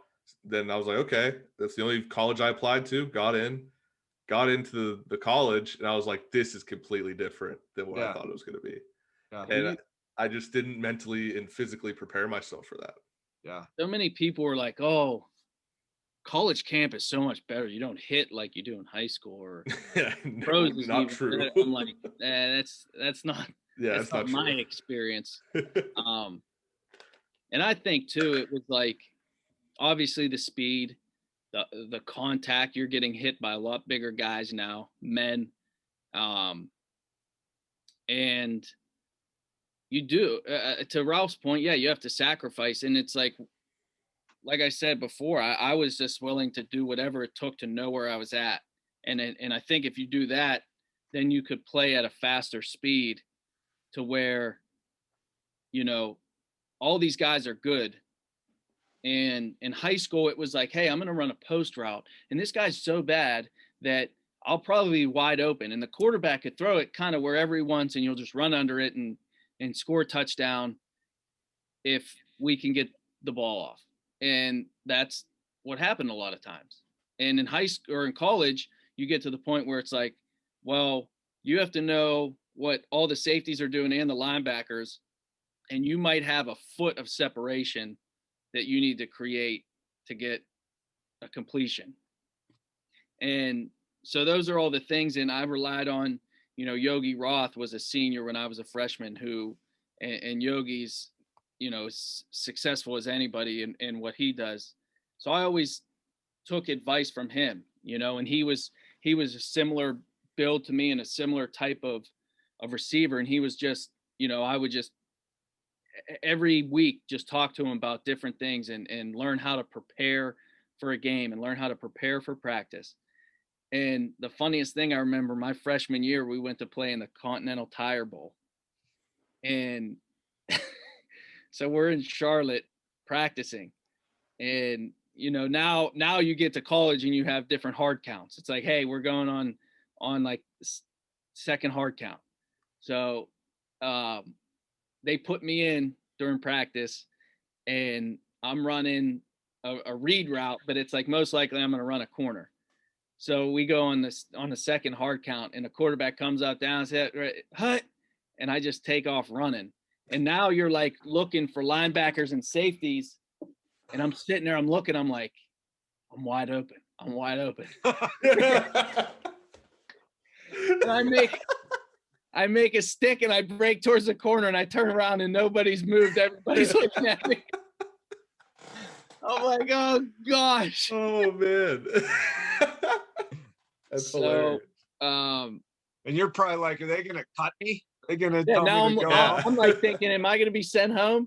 Then I was like, okay, that's the only college I applied to. Got into the college, and I was like, this is completely different than what I Yeah. thought it was going to be. Yeah. And I just didn't mentally and physically prepare myself for that. Yeah. So many people were like, "Oh, college camp is so much better. You don't hit like you do in high school or No, pros is not even true. better." I'm like, that's not Yeah, that's it's not not my true. experience. And I think too, it was like obviously the speed, the contact. You're getting hit by a lot bigger guys now, men, and you do. To Ralph's point, yeah, you have to sacrifice, and it's like I said before, I was just willing to do whatever it took to know where I was at, and I think if you do that, then you could play at a faster speed to where all these guys are good. And in high school, it was like, hey, I'm going to run a post route. And this guy's so bad that I'll probably be wide open. And the quarterback could throw it kind of wherever he wants, and you'll just run under it and score a touchdown if we can get the ball off. And that's what happened a lot of times. And in high school or in college, you get to the point where it's like, well, you have to know what all the safeties are doing and the linebackers, and you might have a foot of separation that you need to create to get a completion. And so those are all the things. And I relied on, Yogi Roth was a senior when I was a freshman and Yogi's, as successful as anybody in what he does. So I always took advice from him, and he was a similar build to me and a similar type of receiver. And he was just, I would just every week just talk to him about different things and learn how to prepare for a game and learn how to prepare for practice. And the funniest thing I remember, my freshman year, we went to play in the Continental Tire Bowl. And so we're in Charlotte practicing. And, now you get to college and you have different hard counts. It's like, hey, we're going on like second hard count. So they put me in during practice, and I'm running a read route, but it's like most likely I'm going to run a corner. So we go on the second hard count, and the quarterback comes out down, said, "Hut," and I just take off running. And now you're like looking for linebackers and safeties, and I'm sitting there, I'm looking, I'm like, I'm wide open. I'm wide open. And I make a stick and I break towards the corner and I turn around and nobody's moved. Everybody's looking at me. I'm like, oh gosh. Oh man. That's hilarious. And you're probably like, are they gonna cut me? Are they gonna Yeah, tell now me to go Yeah. home? I'm like thinking, am I gonna be sent home?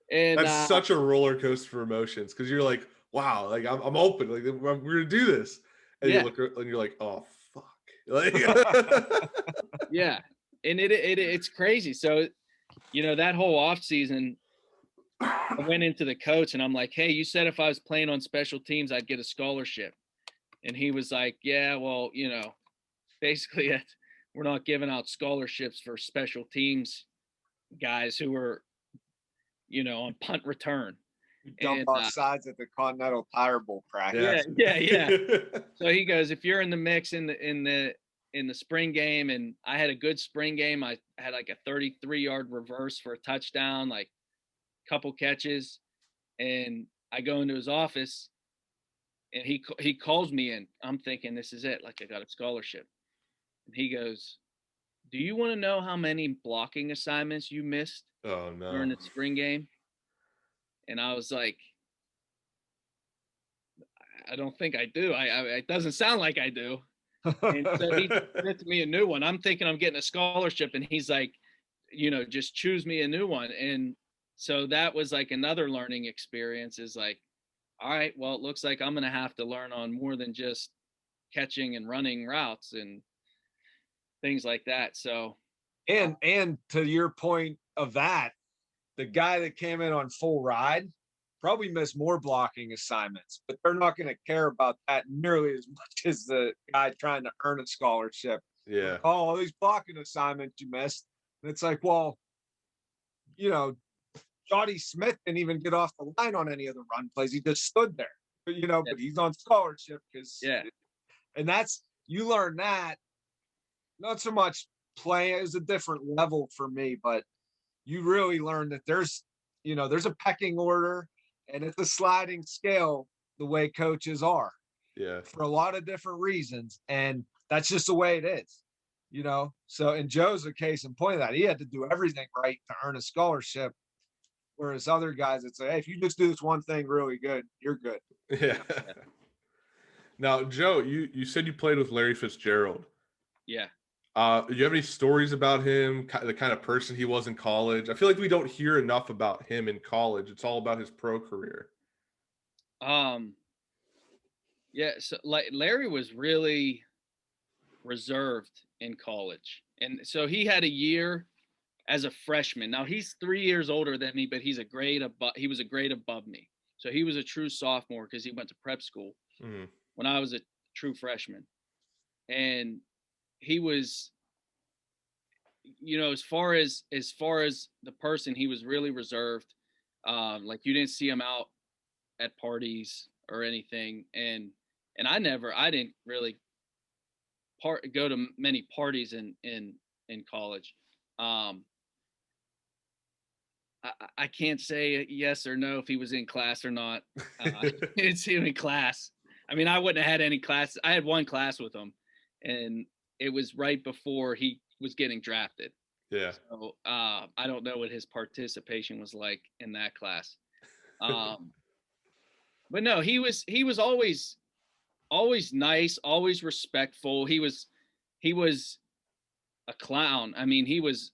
And That's such a roller coaster for emotions, because you're like, wow, like I'm open, like we're gonna do this, and Yeah. you look and you're like, oh fuck, like yeah, and it's crazy. So, that whole off season, I went into the coach and I'm like, hey, you said if I was playing on special teams, I'd get a scholarship. And he was like, yeah, well, basically we're not giving out scholarships for special teams guys who are, on punt return. You dump And, off sides at the Continental Tire Bowl practice. Yeah. So he goes, if you're in the mix in the spring game, and I had a good spring game, I had like a 33-yard reverse for a touchdown, like a couple catches, and I go into his office, and he calls me in. I'm thinking this is it, like I got a scholarship. And he goes, do you want to know how many blocking assignments you missed Oh no. during the spring game? And I was like, I don't think I do. It doesn't sound like I do. And so he sent me a new one. I'm thinking I'm getting a scholarship, and he's like, just choose me a new one. And so that was like another learning experience, is like, all right, well, it looks like I'm going to have to learn on more than just catching and running routes and things like that. So, and to your point of that, the guy that came in on full ride probably missed more blocking assignments, but they're not going to care about that nearly as much as the guy trying to earn a scholarship. Yeah. Like, oh, all these blocking assignments you missed. And it's like, well, Jody Smith didn't even get off the line on any of the run plays. He just stood there, but he's on scholarship and you learn that. Not so much play is a different level for me, but you really learn that there's a pecking order, and it's a sliding scale the way coaches are. Yeah. For a lot of different reasons. And that's just the way it is, So, and Joe's a case in point of that. He had to do everything right to earn a scholarship. Whereas other guys that say, hey, if you just do this one thing really good, you're good. Yeah. Now, Joe, you said you played with Larry Fitzgerald. Yeah. Do you have any stories about him, the kind of person he was in college? I feel like we don't hear enough about him in college. It's all about his pro career. Yeah, so like Larry was really reserved in college. And so he had a year as a freshman. Now he's 3 years older than me, but he was a grade above me. So he was a true sophomore because he went to prep school when I was a true freshman. And he was, as far as the person, he was really reserved. Like you didn't see him out at parties or anything. And I didn't really go to many parties in college. I can't say yes or no if he was in class or not. I didn't see him in class. I mean, I wouldn't have had any class. I had one class with him, and it was right before he was getting drafted. Yeah. So I don't know what his participation was like in that class. But no, he was always nice, always respectful. He was a clown. I mean, he was,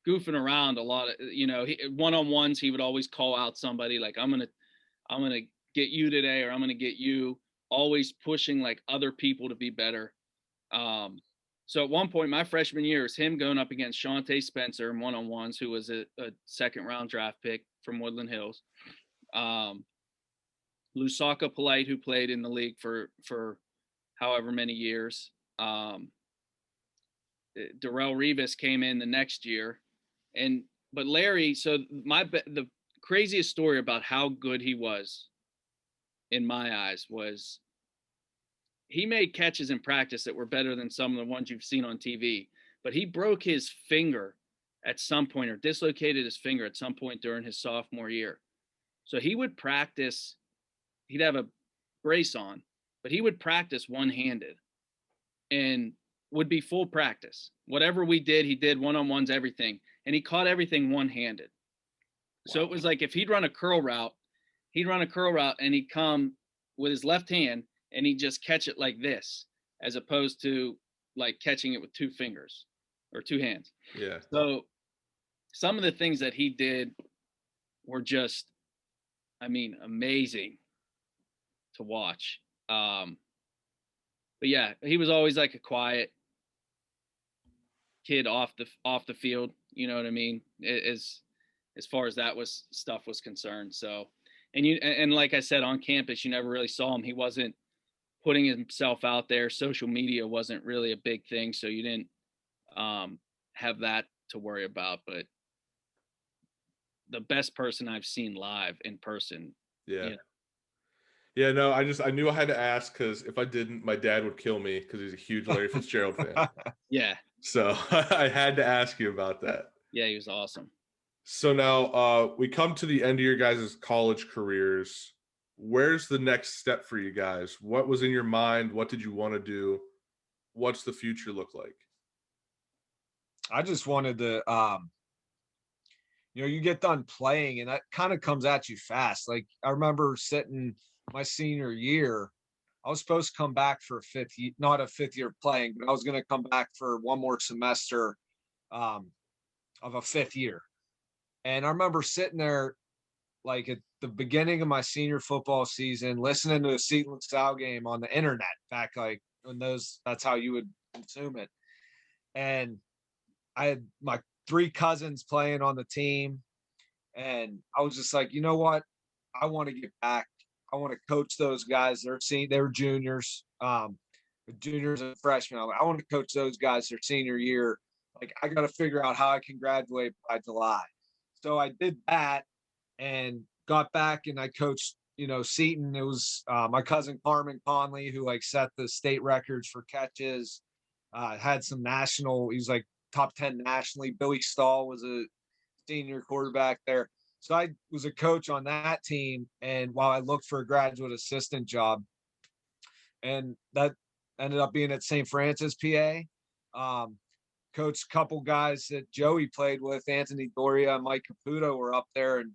goofing around a lot of, one-on-ones, he would always call out somebody like, I'm going to get you today, or I'm going to get you, always pushing like other people to be better. So at one point, my freshman year, is him going up against Shante Spencer in one-on-ones, who was a second round draft pick from Woodland Hills. Lusaka Polite, who played in the league for however many years. Darrell Rivas came in the next year. But Larry, so the craziest story about how good he was in my eyes was he made catches in practice that were better than some of the ones you've seen on TV, but he broke his finger at some point, or dislocated his finger at some point during his sophomore year. So he would practice, he'd have a brace on, but he would practice one-handed and would be full practice. Whatever we did, he did one-on-ones, everything. And he caught everything one-handed. Wow. So it was like if he'd run a curl route and he'd come with his left hand and he'd just catch it like this, as opposed to like catching it with two fingers or two hands. Yeah. So some of the things that he did were just, amazing to watch. But yeah, he was always like a quiet kid off the field, you know what I mean? As far as that stuff was concerned. So, and like I said, on campus, you never really saw him. He wasn't putting himself out there. Social media wasn't really a big thing, so you didn't have that to worry about. But the best person I've seen live in person. Yeah. Yeah, no, I knew I had to ask, because if I didn't, my dad would kill me, because he's a huge Larry Fitzgerald fan. Yeah. So I had to ask you about that. Yeah, he was awesome. So now we come to the end of your guys' college careers. Where's the next step for you guys? What was in your mind? What did you want to do? What's the future look like? I just wanted to you get done playing and that kind of comes at you fast. Like I remember sitting my senior year, I was supposed to come back for not a fifth year playing, but I was going to come back for one more semester of a fifth year. And I remember sitting there like at the beginning of my senior football season, listening to a Seton LaSalle game on the internet back like when that's how you would consume it. And I had my three cousins playing on the team. And I was just like, you know what? I want to get back. I want to coach those guys. They were juniors, juniors and freshmen. I want to coach those guys their senior year. Like I got to figure out how I can graduate by July. So I did that and got back and I coached, Seton. It was my cousin Carmen Conley who like set the state records for catches. Had some national. He was like top 10 nationally. Billy Stahl was a senior quarterback there. So I was a coach on that team. And while I looked for a graduate assistant job, and that ended up being at St. Francis, PA. Coached a couple guys that Joey played with, Anthony Doria and Mike Caputo were up there. And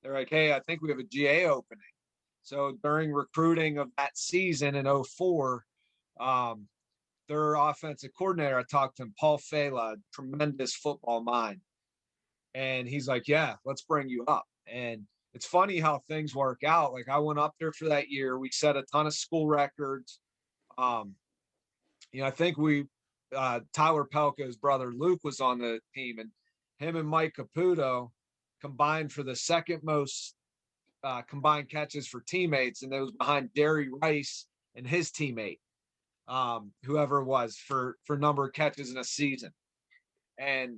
they're like, hey, I think we have a GA opening. So during recruiting of that season in 04, their offensive coordinator, I talked to him, Paul Fela, tremendous football mind. And he's like, yeah, let's bring you up. And it's funny how things work out. Like I went up there for that year. We set a ton of school records. I think Tyler Pelka's brother, Luke, was on the team, and him and Mike Caputo combined for the second most combined catches for teammates. And it was behind Derry Rice and his teammate, whoever it was for number of catches in a season. And,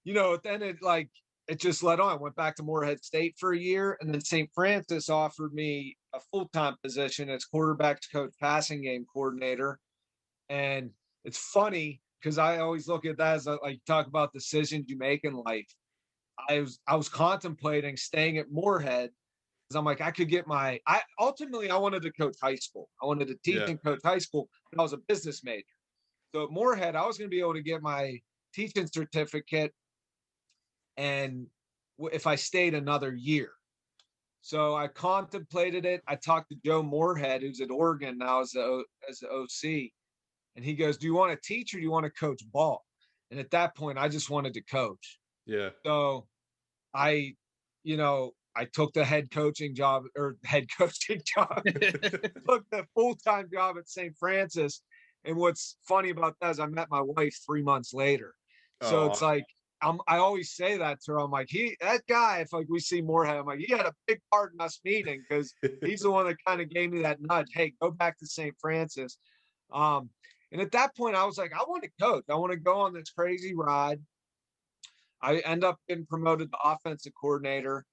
then it just led on. I went back to Morehead State for a year, and then St. Francis offered me a full-time position as quarterbacks coach, passing game coordinator. And it's funny because I always look at that as talk about decisions you make in life. I was contemplating staying at Morehead because I'm like, I could get ultimately I wanted to coach high school. I wanted to teach and coach high school, but I was a business major. So at Morehead, I was going to be able to get my teaching certificate and if I stayed another year. So I contemplated it. I talked to Joe Moorhead, who's at Oregon now as the OC. And he goes, do you want to teach or do you want to coach ball? And at that point, I just wanted to coach. Yeah. So I took the head coaching job. Took the full-time job at St. Francis. And what's funny about that is I met my wife 3 months later. So it's like, I always say that to her. I'm like, that guy, if we see Moorhead, I'm like, he had a big part in us meeting because he's the one that kind of gave me that nudge. Hey, go back to St. Francis. And at that point, I was like, I want to coach. I want to go on this crazy ride. I end up getting promoted to offensive coordinator,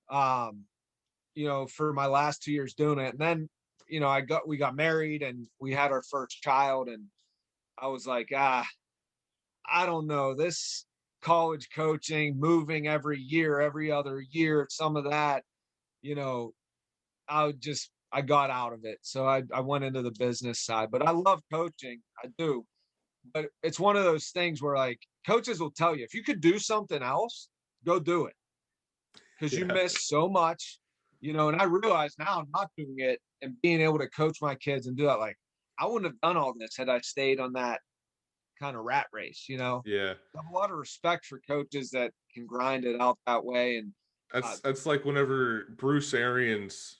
for my last 2 years doing it. And then, we got married and we had our first child. And I was like, I don't know, this college coaching, moving every year, every other year, some of that, I got out of it. So I went into the business side, but I love coaching. I do. But it's one of those things where coaches will tell you, if you could do something else, go do it. Because you miss so much, and I realize now I'm not doing it and being able to coach my kids and do that. I wouldn't have done all this had I stayed on that kind of rat race, Yeah. I have a lot of respect for coaches that can grind it out that way. And that's like whenever Bruce Arians,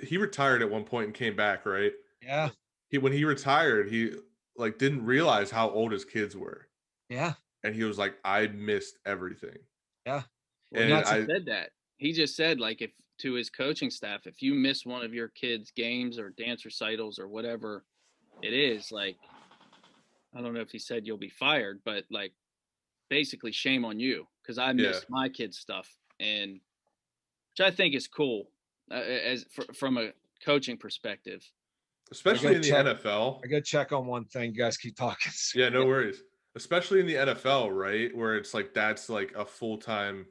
he retired at one point and came back, right? Yeah. When he retired, he didn't realize how old his kids were. Yeah. And he was like, I missed everything. Yeah. And he said that. He just said, if to his coaching staff, if you miss one of your kids' games or dance recitals or whatever it is, I don't know if he said you'll be fired, but basically shame on you because I missed my kids' stuff, and which I think is cool from a coaching perspective. Especially in the NFL. I got to check on one thing. You guys keep talking. Yeah, no worries. Especially in the NFL, right? Where it's that's a full-time,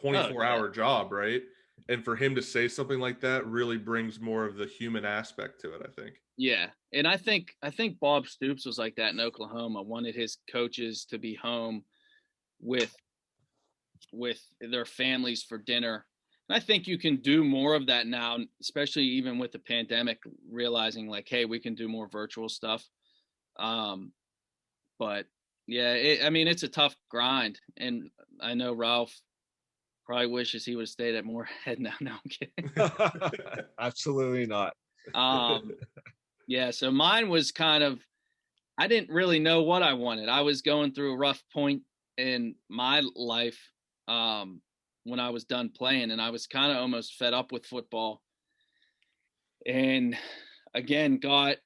24-hour job, right? And for him to say something like that really brings more of the human aspect to it, I think. Yeah. And I think Bob Stoops was like that in Oklahoma, wanted his coaches to be home with with their families for dinner. And I think you can do more of that now, especially even with the pandemic, realizing like, hey, we can do more virtual stuff. But yeah, I mean, it's a tough grind. And I know Ralph probably wishes he would have stayed at Moorhead now. No, I'm kidding. Absolutely not. Yeah, so mine was kind of, I didn't really know what I wanted. I was going through a rough point in my life when I was done playing, and I was kind of almost fed up with football. And again, got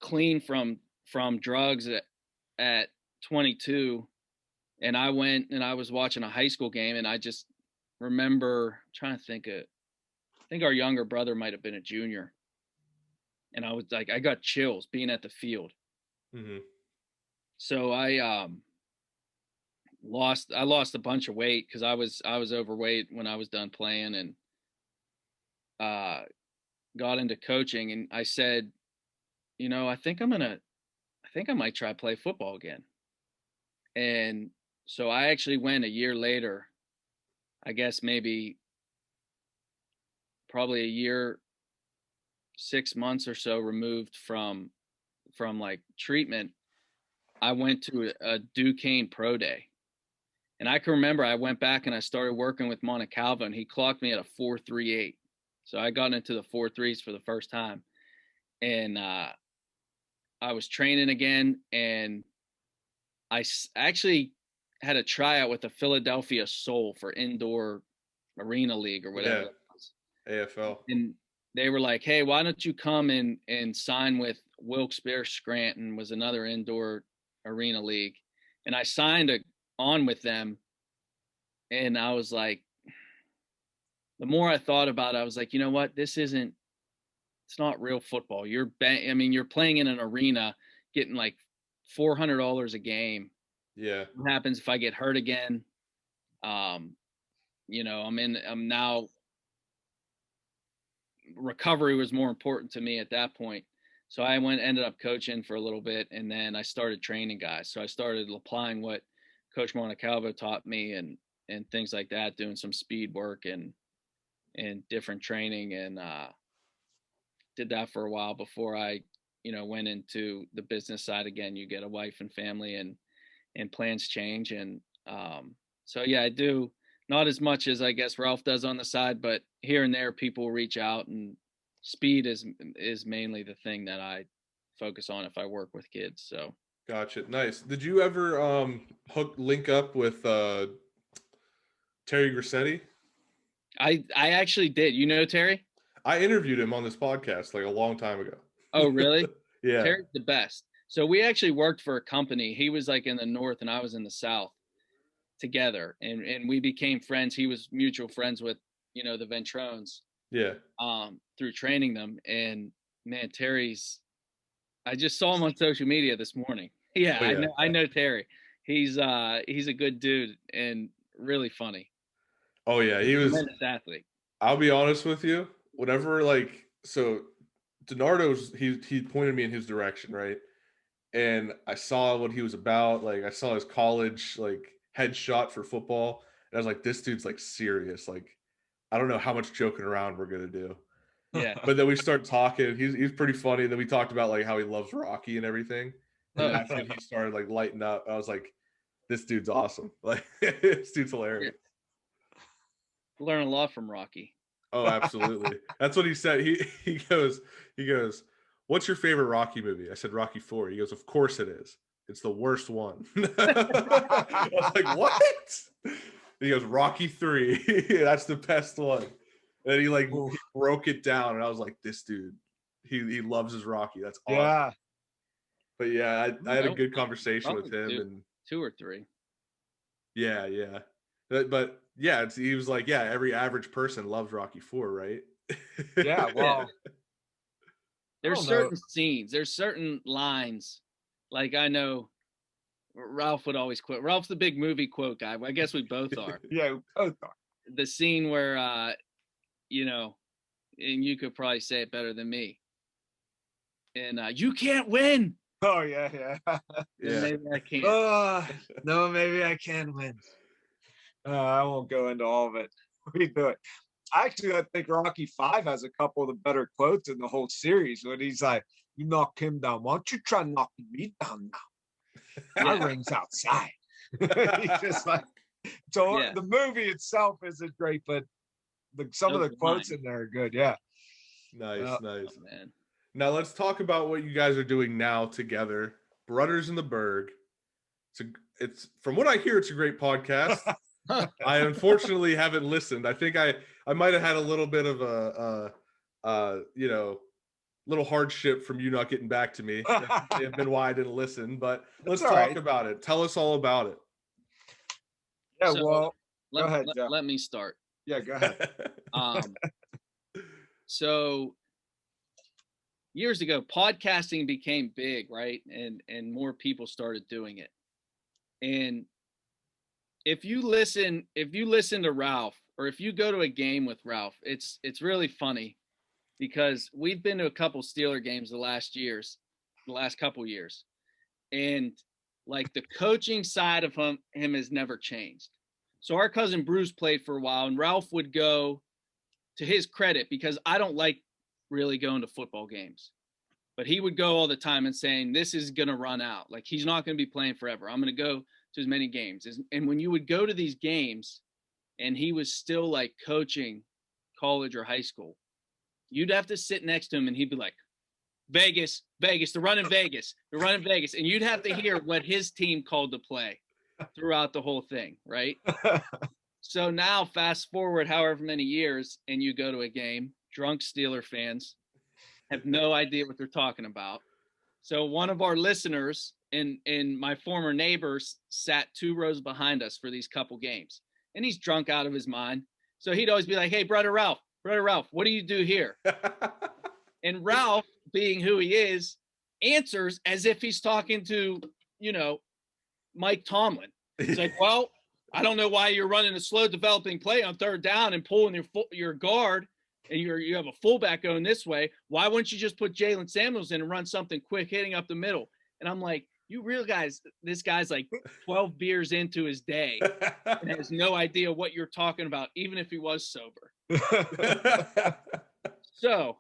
clean from drugs at 22, and I went and I was watching a high school game, and I just remember trying to think I think our younger brother might have been a junior. And I was like, I got chills being at the field. Mm-hmm. So I lost a bunch of weight because I was overweight when I was done playing, and got into coaching. And I said, I think I might try play football again. And so I actually went a year later, I guess probably a year, 6 months or so removed from like treatment. I went to a Duquesne Pro Day, and I can remember I went back and I started working with Montecalvo, and he clocked me at a 4.38. So I got into the 4.3s for the first time, and I was training again, and I actually had a tryout with the Philadelphia Soul for indoor arena league or whatever. Yeah, AFL. And they were like, hey, why don't you come and sign with Wilkes-Barre Scranton, was another indoor arena league. And I signed on with them. And I was like, the more I thought about it, I was like, you know what? It's not real football. You're playing in an arena, getting like $400 a game. Yeah. What happens if I get hurt again? I'm now, recovery was more important to me at that point. So I ended up coaching for a little bit, and then I started training guys. So I started applying what Coach Montecalvo taught me and things like that, doing some speed work and different training, and did that for a while before I, went into the business side again. You get a wife and family, and plans change. And so, yeah, I do not as much as I guess Ralph does on the side, but here and there people reach out, and speed is mainly the thing that I focus on if I work with kids. So Gotcha. Nice. Did you ever link up with Terry Grissetti? I actually did. Terry? I interviewed him on this podcast like a long time ago. Oh, really? Yeah. Terry's the best. So we actually worked for a company. He was like in the north and I was in the south together, and we became friends. He was mutual friends with, the Ventrones. Yeah. Through training them. And man, I just saw him on social media this morning. Yeah, Oh, yeah. I know Terry. He's a good dude and really funny. Oh yeah, he was tremendous athlete. I'll be honest with you. Whenever so Delsardo's he pointed me in his direction, right? And I saw what he was about. Like I saw his college headshot for football, and I was like, this dude's serious. I don't know how much joking around we're gonna do. Yeah. But then we start talking. He's pretty funny. And then we talked about how he loves Rocky and everything. And that's when he started lighting up. I was like, this dude's awesome. This dude's hilarious. Learn a lot from Rocky. Oh, absolutely. That's what he said. He goes, what's your favorite Rocky movie? I said Rocky 4. He goes, of course it is. It's the worst one. I was like, what? He goes, Rocky 3. That's the best one. And he he broke it down, and I was like, this dude, he loves his Rocky. That's awesome. Yeah. But yeah, I had a good conversation with him, and 2 or 3. Yeah. But yeah, he was like, yeah, every average person loves Rocky 4, right? Yeah, well, there's certain scenes, there's certain lines. I know Ralph would always quote. Ralph's the big movie quote guy. I guess we both are. Yeah, we both are. The scene where, and you could probably say it better than me. And you can't win Oh yeah. Then Yeah. maybe I can't. No, maybe I can win. I won't go into all of it. We do it. Actually, I think Rocky Five has a couple of the better quotes in the whole series when he's like, "You knock him down. Why don't you try knocking me down now? My Yeah. ring's outside." He's just like, so Yeah. the movie itself isn't great, but some of Those the are quotes mine. in there are good. Yeah. Nice, Yeah. nice. Oh, man. Now let's talk about what you guys are doing now together. Brudders in the Burgh. It's from what I hear, it's a great podcast. I unfortunately haven't listened. I think I might have had a little bit of a little hardship from you not getting back to me. That may have been why I didn't listen, but let's all talk right. about it. Tell us all about it. Yeah. So, Well, go ahead, let, Jeff. let me start. Yeah. Go ahead. So years ago, podcasting became big, right? And more people started doing it. And if you listen to Ralph, or if you go to a game with Ralph, it's really funny because we've been to a couple Steeler games the last couple years. And like the coaching side of him has never changed. So our cousin Bruce played for a while, and Ralph would go, to his credit, because I don't like really going to football games, but he would go all the time and saying, this is going to run out. Like, he's not going to be playing forever. I'm going to go to as many games. And when you would go to these games and he was still like coaching college or high school, you'd have to sit next to him and he'd be like, Vegas, they're running Vegas. And you'd have to hear what his team called to play throughout the whole thing, right? So now fast forward however many years and you go to a game, drunk Steeler fans have no idea what they're talking about. So one of our listeners and my former neighbors sat 2 rows behind us for these couple games, and he's drunk out of his mind. So he'd always be like, hey, brother Ralph, what do you do here? And Ralph, being who he is, answers as if he's talking to, Mike Tomlin. He's like, well, I don't know why you're running a slow developing play on 3rd down and pulling your guard, and you have a fullback going this way. Why wouldn't you just put Jalen Samuels in and run something quick hitting up the middle? And I'm like, you realize this guy's like 12 beers into his day and has no idea what you're talking about, even if he was sober. So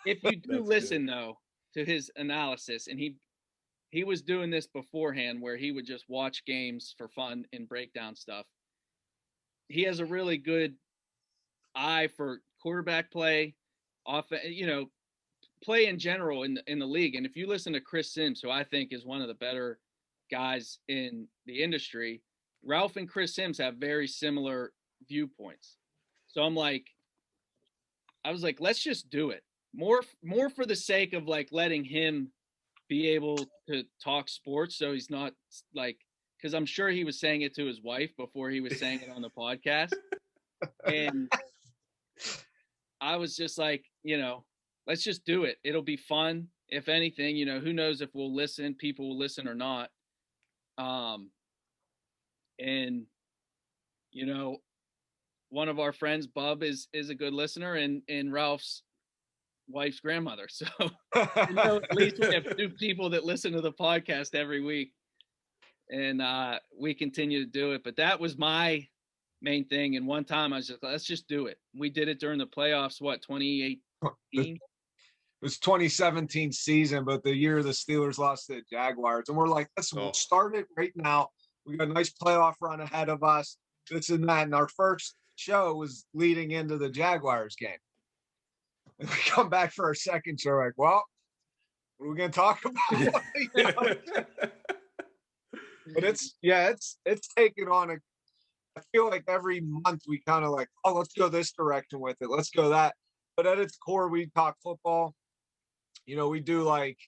if you do listen, though, to his analysis, and he was doing this beforehand where he would just watch games for fun and break down stuff. He has a really good eye for quarterback play, play in general in the league. And if you listen to Chris Sims, who I think is one of the better guys in the industry, Ralph and Chris Sims have very similar viewpoints. So I was like, let's just do it more for the sake of like letting him be able to talk sports. So he's not like, because I'm sure he was saying it to his wife before he was saying it on the podcast. And I was just like, let's just do it. It'll be fun. If anything, who knows if people will listen or not. And one of our friends, Bub, is a good listener, and Ralph's wife's grandmother. So at least we have 2 people that listen to the podcast every week, and we continue to do it. But that was my main thing. And one time I was just, let's just do it. We did it during the playoffs. What, 2018? It was 2017 season, but the year the Steelers lost to the Jaguars, and we're like, we'll start it right now. We got a nice playoff run ahead of us, this and that. And our first show was leading into the Jaguars game. And we come back for our second show, like, well, what are we going to talk about? But it's taken on I feel like every month we kind of like, oh, let's go this direction with it. Let's go that. But at its core, we talk football. We do like,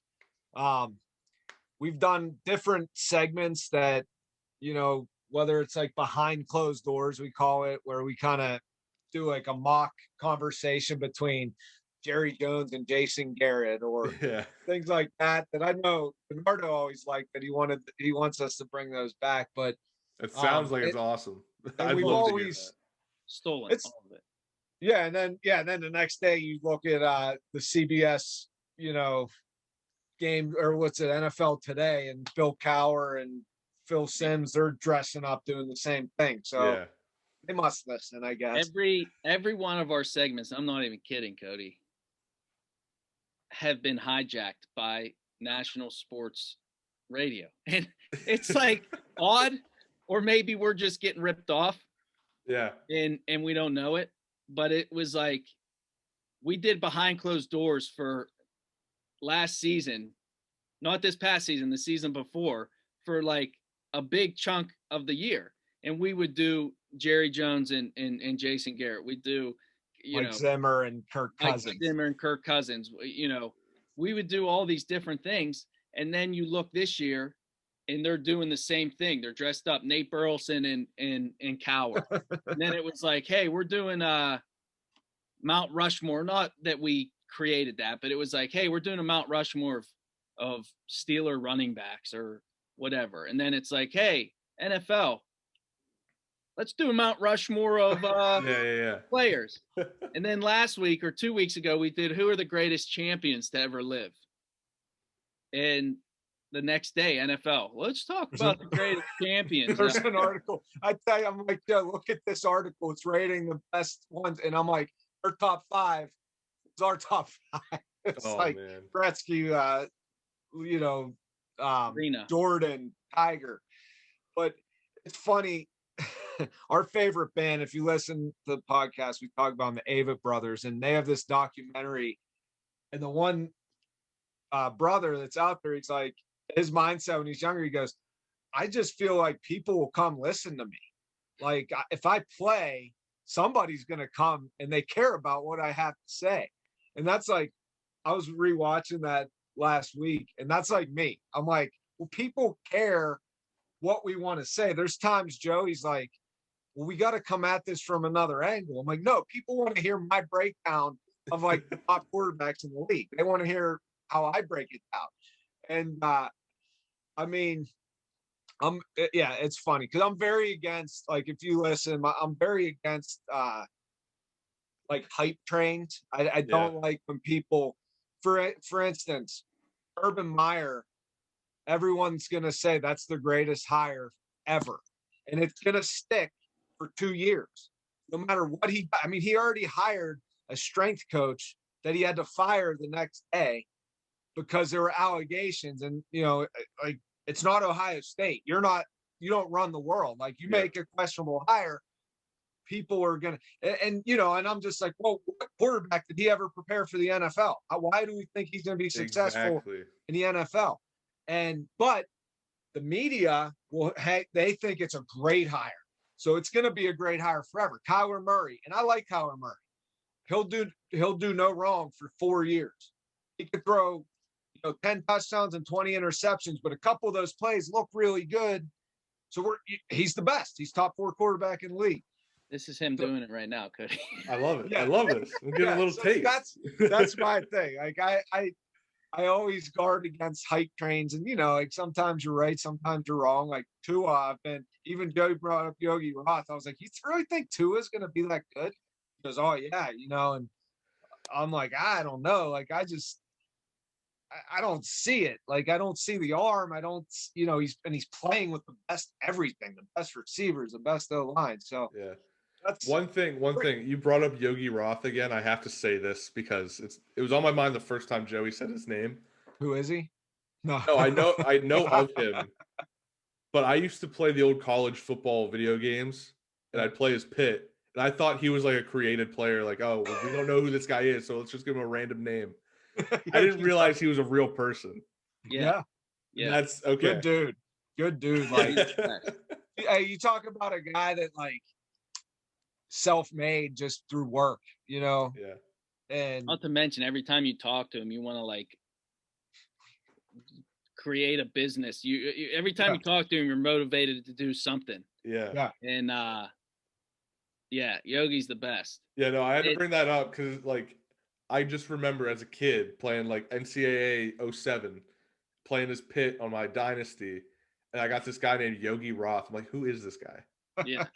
we've done different segments that, whether it's like behind closed doors, we call it, where we kind of do like a mock conversation between Jerry Jones and Jason Garrett, or things like that I know Bernardo always liked, that he wants us to bring those back. But it sounds like it's awesome. I'd love to hear that. Stolen all of it. Yeah, and then the next day you look at the CBS, game, or what's it, NFL Today, and Bill Cowher and Phil Simms, they're dressing up doing the same thing. So Yeah. they must listen, I guess. Every one of our segments, I'm not even kidding, Cody, have been hijacked by national sports radio. And it's like odd, or maybe we're just getting ripped off Yeah. and we don't know it. But it was like we did behind closed doors for last season, not this past season, the season before, for like a big chunk of the year. And we would do Jerry Jones and Jason Garrett. We do, Mike Zimmer and Kirk Cousins. Mike Zimmer and Kirk Cousins. We would do all these different things. And then you look this year and they're doing the same thing. They're dressed up, Nate Burleson and Cowher. And then it was like, hey, we're doing Mount Rushmore. Not that we created that, but it was like, hey, we're doing a Mount Rushmore of Steeler running backs or whatever. And then it's like, hey, NFL, let's do a Mount Rushmore of players. And then last week or 2 weeks ago, we did who are the greatest champions to ever live. And the next day, NFL, let's talk about the greatest champions. There's an article. I tell you, I'm like, yeah, look at this article. It's rating the best ones. And I'm like, our top 5 is our top 5. It's man. Gretzky, Jordan, Tiger. But it's funny. Our favorite band, if you listen to the podcast, we talk about them, the Avett Brothers, and they have this documentary. And the one brother that's out there, he's like, his mindset when he's younger, he goes, I just feel like people will come listen to me. Like if I play, somebody's going to come and they care about what I have to say. And that's like, I was rewatching that last week, and that's like me. I'm like, well, people care what we want to say. There's times Joey's like, well, we got to come at this from another angle. I'm like, no, people want to hear my breakdown of like the top quarterbacks in the league. They want to hear how I break it down. And it's funny because I'm very against, like, if you listen, I'm very against like hype trains. I don't like when people, for instance, Urban Meyer, everyone's going to say that's the greatest hire ever. And it's going to stick for 2 years. No matter what he already hired a strength coach that he had to fire the next day because there were allegations. And, like, it's not Ohio State. You don't run the world. Like, you make a questionable hire, people are going to, and I'm just like, well, what quarterback did he ever prepare for the NFL? Why do we think he's going to be successful in the NFL? But the media they think it's a great hire. So it's going to be a great hire forever. Kyler Murray. And I like Kyler Murray. He'll do no wrong for 4 years. He could throw, 10 touchdowns and 20 interceptions, but a couple of those plays look really good. So he's the best. He's top 4 quarterback in the league. This is him doing it right now, Cody. I love it. Yeah. I love this. We'll give a little taste. That's my thing. Like I always guard against hype trains, and like sometimes you're right, sometimes you're wrong. Like Tua, even Joey brought up Yogi Roth. I was like, you really think Tua is going to be that good? He goes, oh yeah, and I'm like, I don't know. Like I don't see it. Like I don't see the arm. I don't, he's playing with the best everything, the best receivers, the best O-line. So yeah. That's one thing you brought up Yogi Roth again. I have to say this because it was on my mind the first time Joey said his name. Who is he? No, I know of him, but I used to play the old college football video games, and I'd play as Pitt, and I thought he was like a created player. Like, oh, well, we don't know who this guy is, so let's just give him a random name. I didn't realize he was a real person. Yeah. That's okay. Good dude. Like, hey, you talk about a guy that like self-made just through work, Yeah. And not to mention, every time you talk to him, you want to like create a business. You every time you talk to him, you're motivated to do something. Yeah. And Yogi's the best. Yeah, no, I had to bring that up because like I just remember as a kid playing like NCAA 07, playing as Pitt on my dynasty, and I got this guy named Yogi Roth. I'm like, who is this guy? Yeah.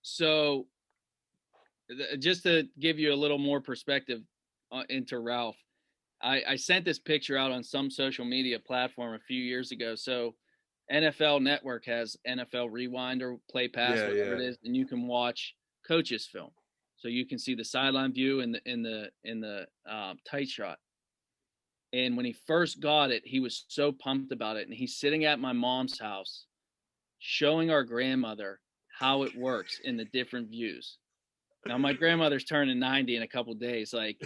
So just to give you a little more perspective, into Ralph. I sent this picture out on some social media platform a few years ago. So NFL Network has NFL Rewind or Play Pass, whatever it is, and you can watch coaches film. So you can see the sideline view in the tight shot. And when he first got it, he was so pumped about it. And he's sitting at my mom's house showing our grandmother how it works in the different views. Now, my grandmother's turning 90 in a couple of days. Like,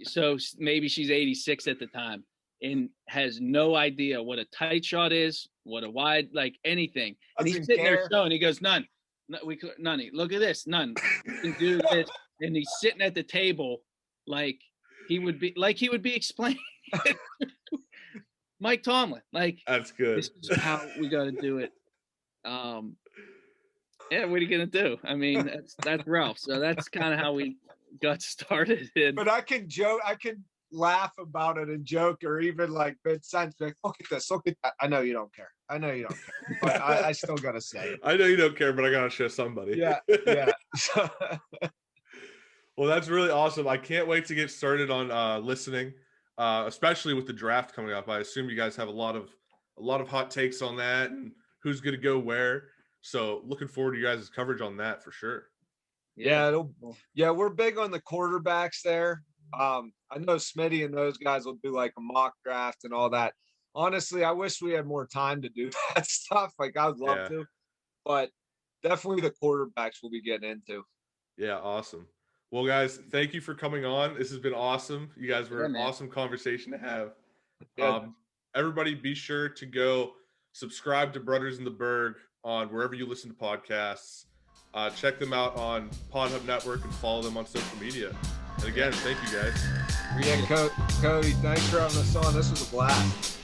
so maybe she's 86 at the time and has no idea what a tight shot is, what a wide, like anything. And he's sitting there showing, he goes, none. Look at this, none. You can do this. And he's sitting at the table like he would be explaining Mike Tomlin. Like, that's good. This is how we got to do it. Yeah, what are you gonna do? I mean, that's Ralph. So that's kind of how we got started. But I can joke, I can laugh about it and joke, or even like mid-sentence, like, look at this, look at that. I know you don't care. But I still gotta say it. I know you don't care, but I gotta show somebody. Yeah. Well, that's really awesome. I can't wait to get started on listening, especially with the draft coming up. I assume you guys have a lot of hot takes on that and who's gonna go where. So looking forward to you guys' coverage on that for sure. Yeah, we're big on the quarterbacks there. I know Smitty and those guys will do like a mock draft and all that. Honestly, I wish we had more time to do that stuff. Like, I would love to, but definitely the quarterbacks we'll be getting into. Yeah, awesome. Well, guys, thank you for coming on. This has been awesome. You guys were an awesome conversation to have. Everybody be sure to go subscribe to Brudders in the Burgh on wherever you listen to podcasts. Check them out on PodHub Network and follow them on social media. And again, thank you guys. Yeah, Cody, thanks for having us on. This was a blast.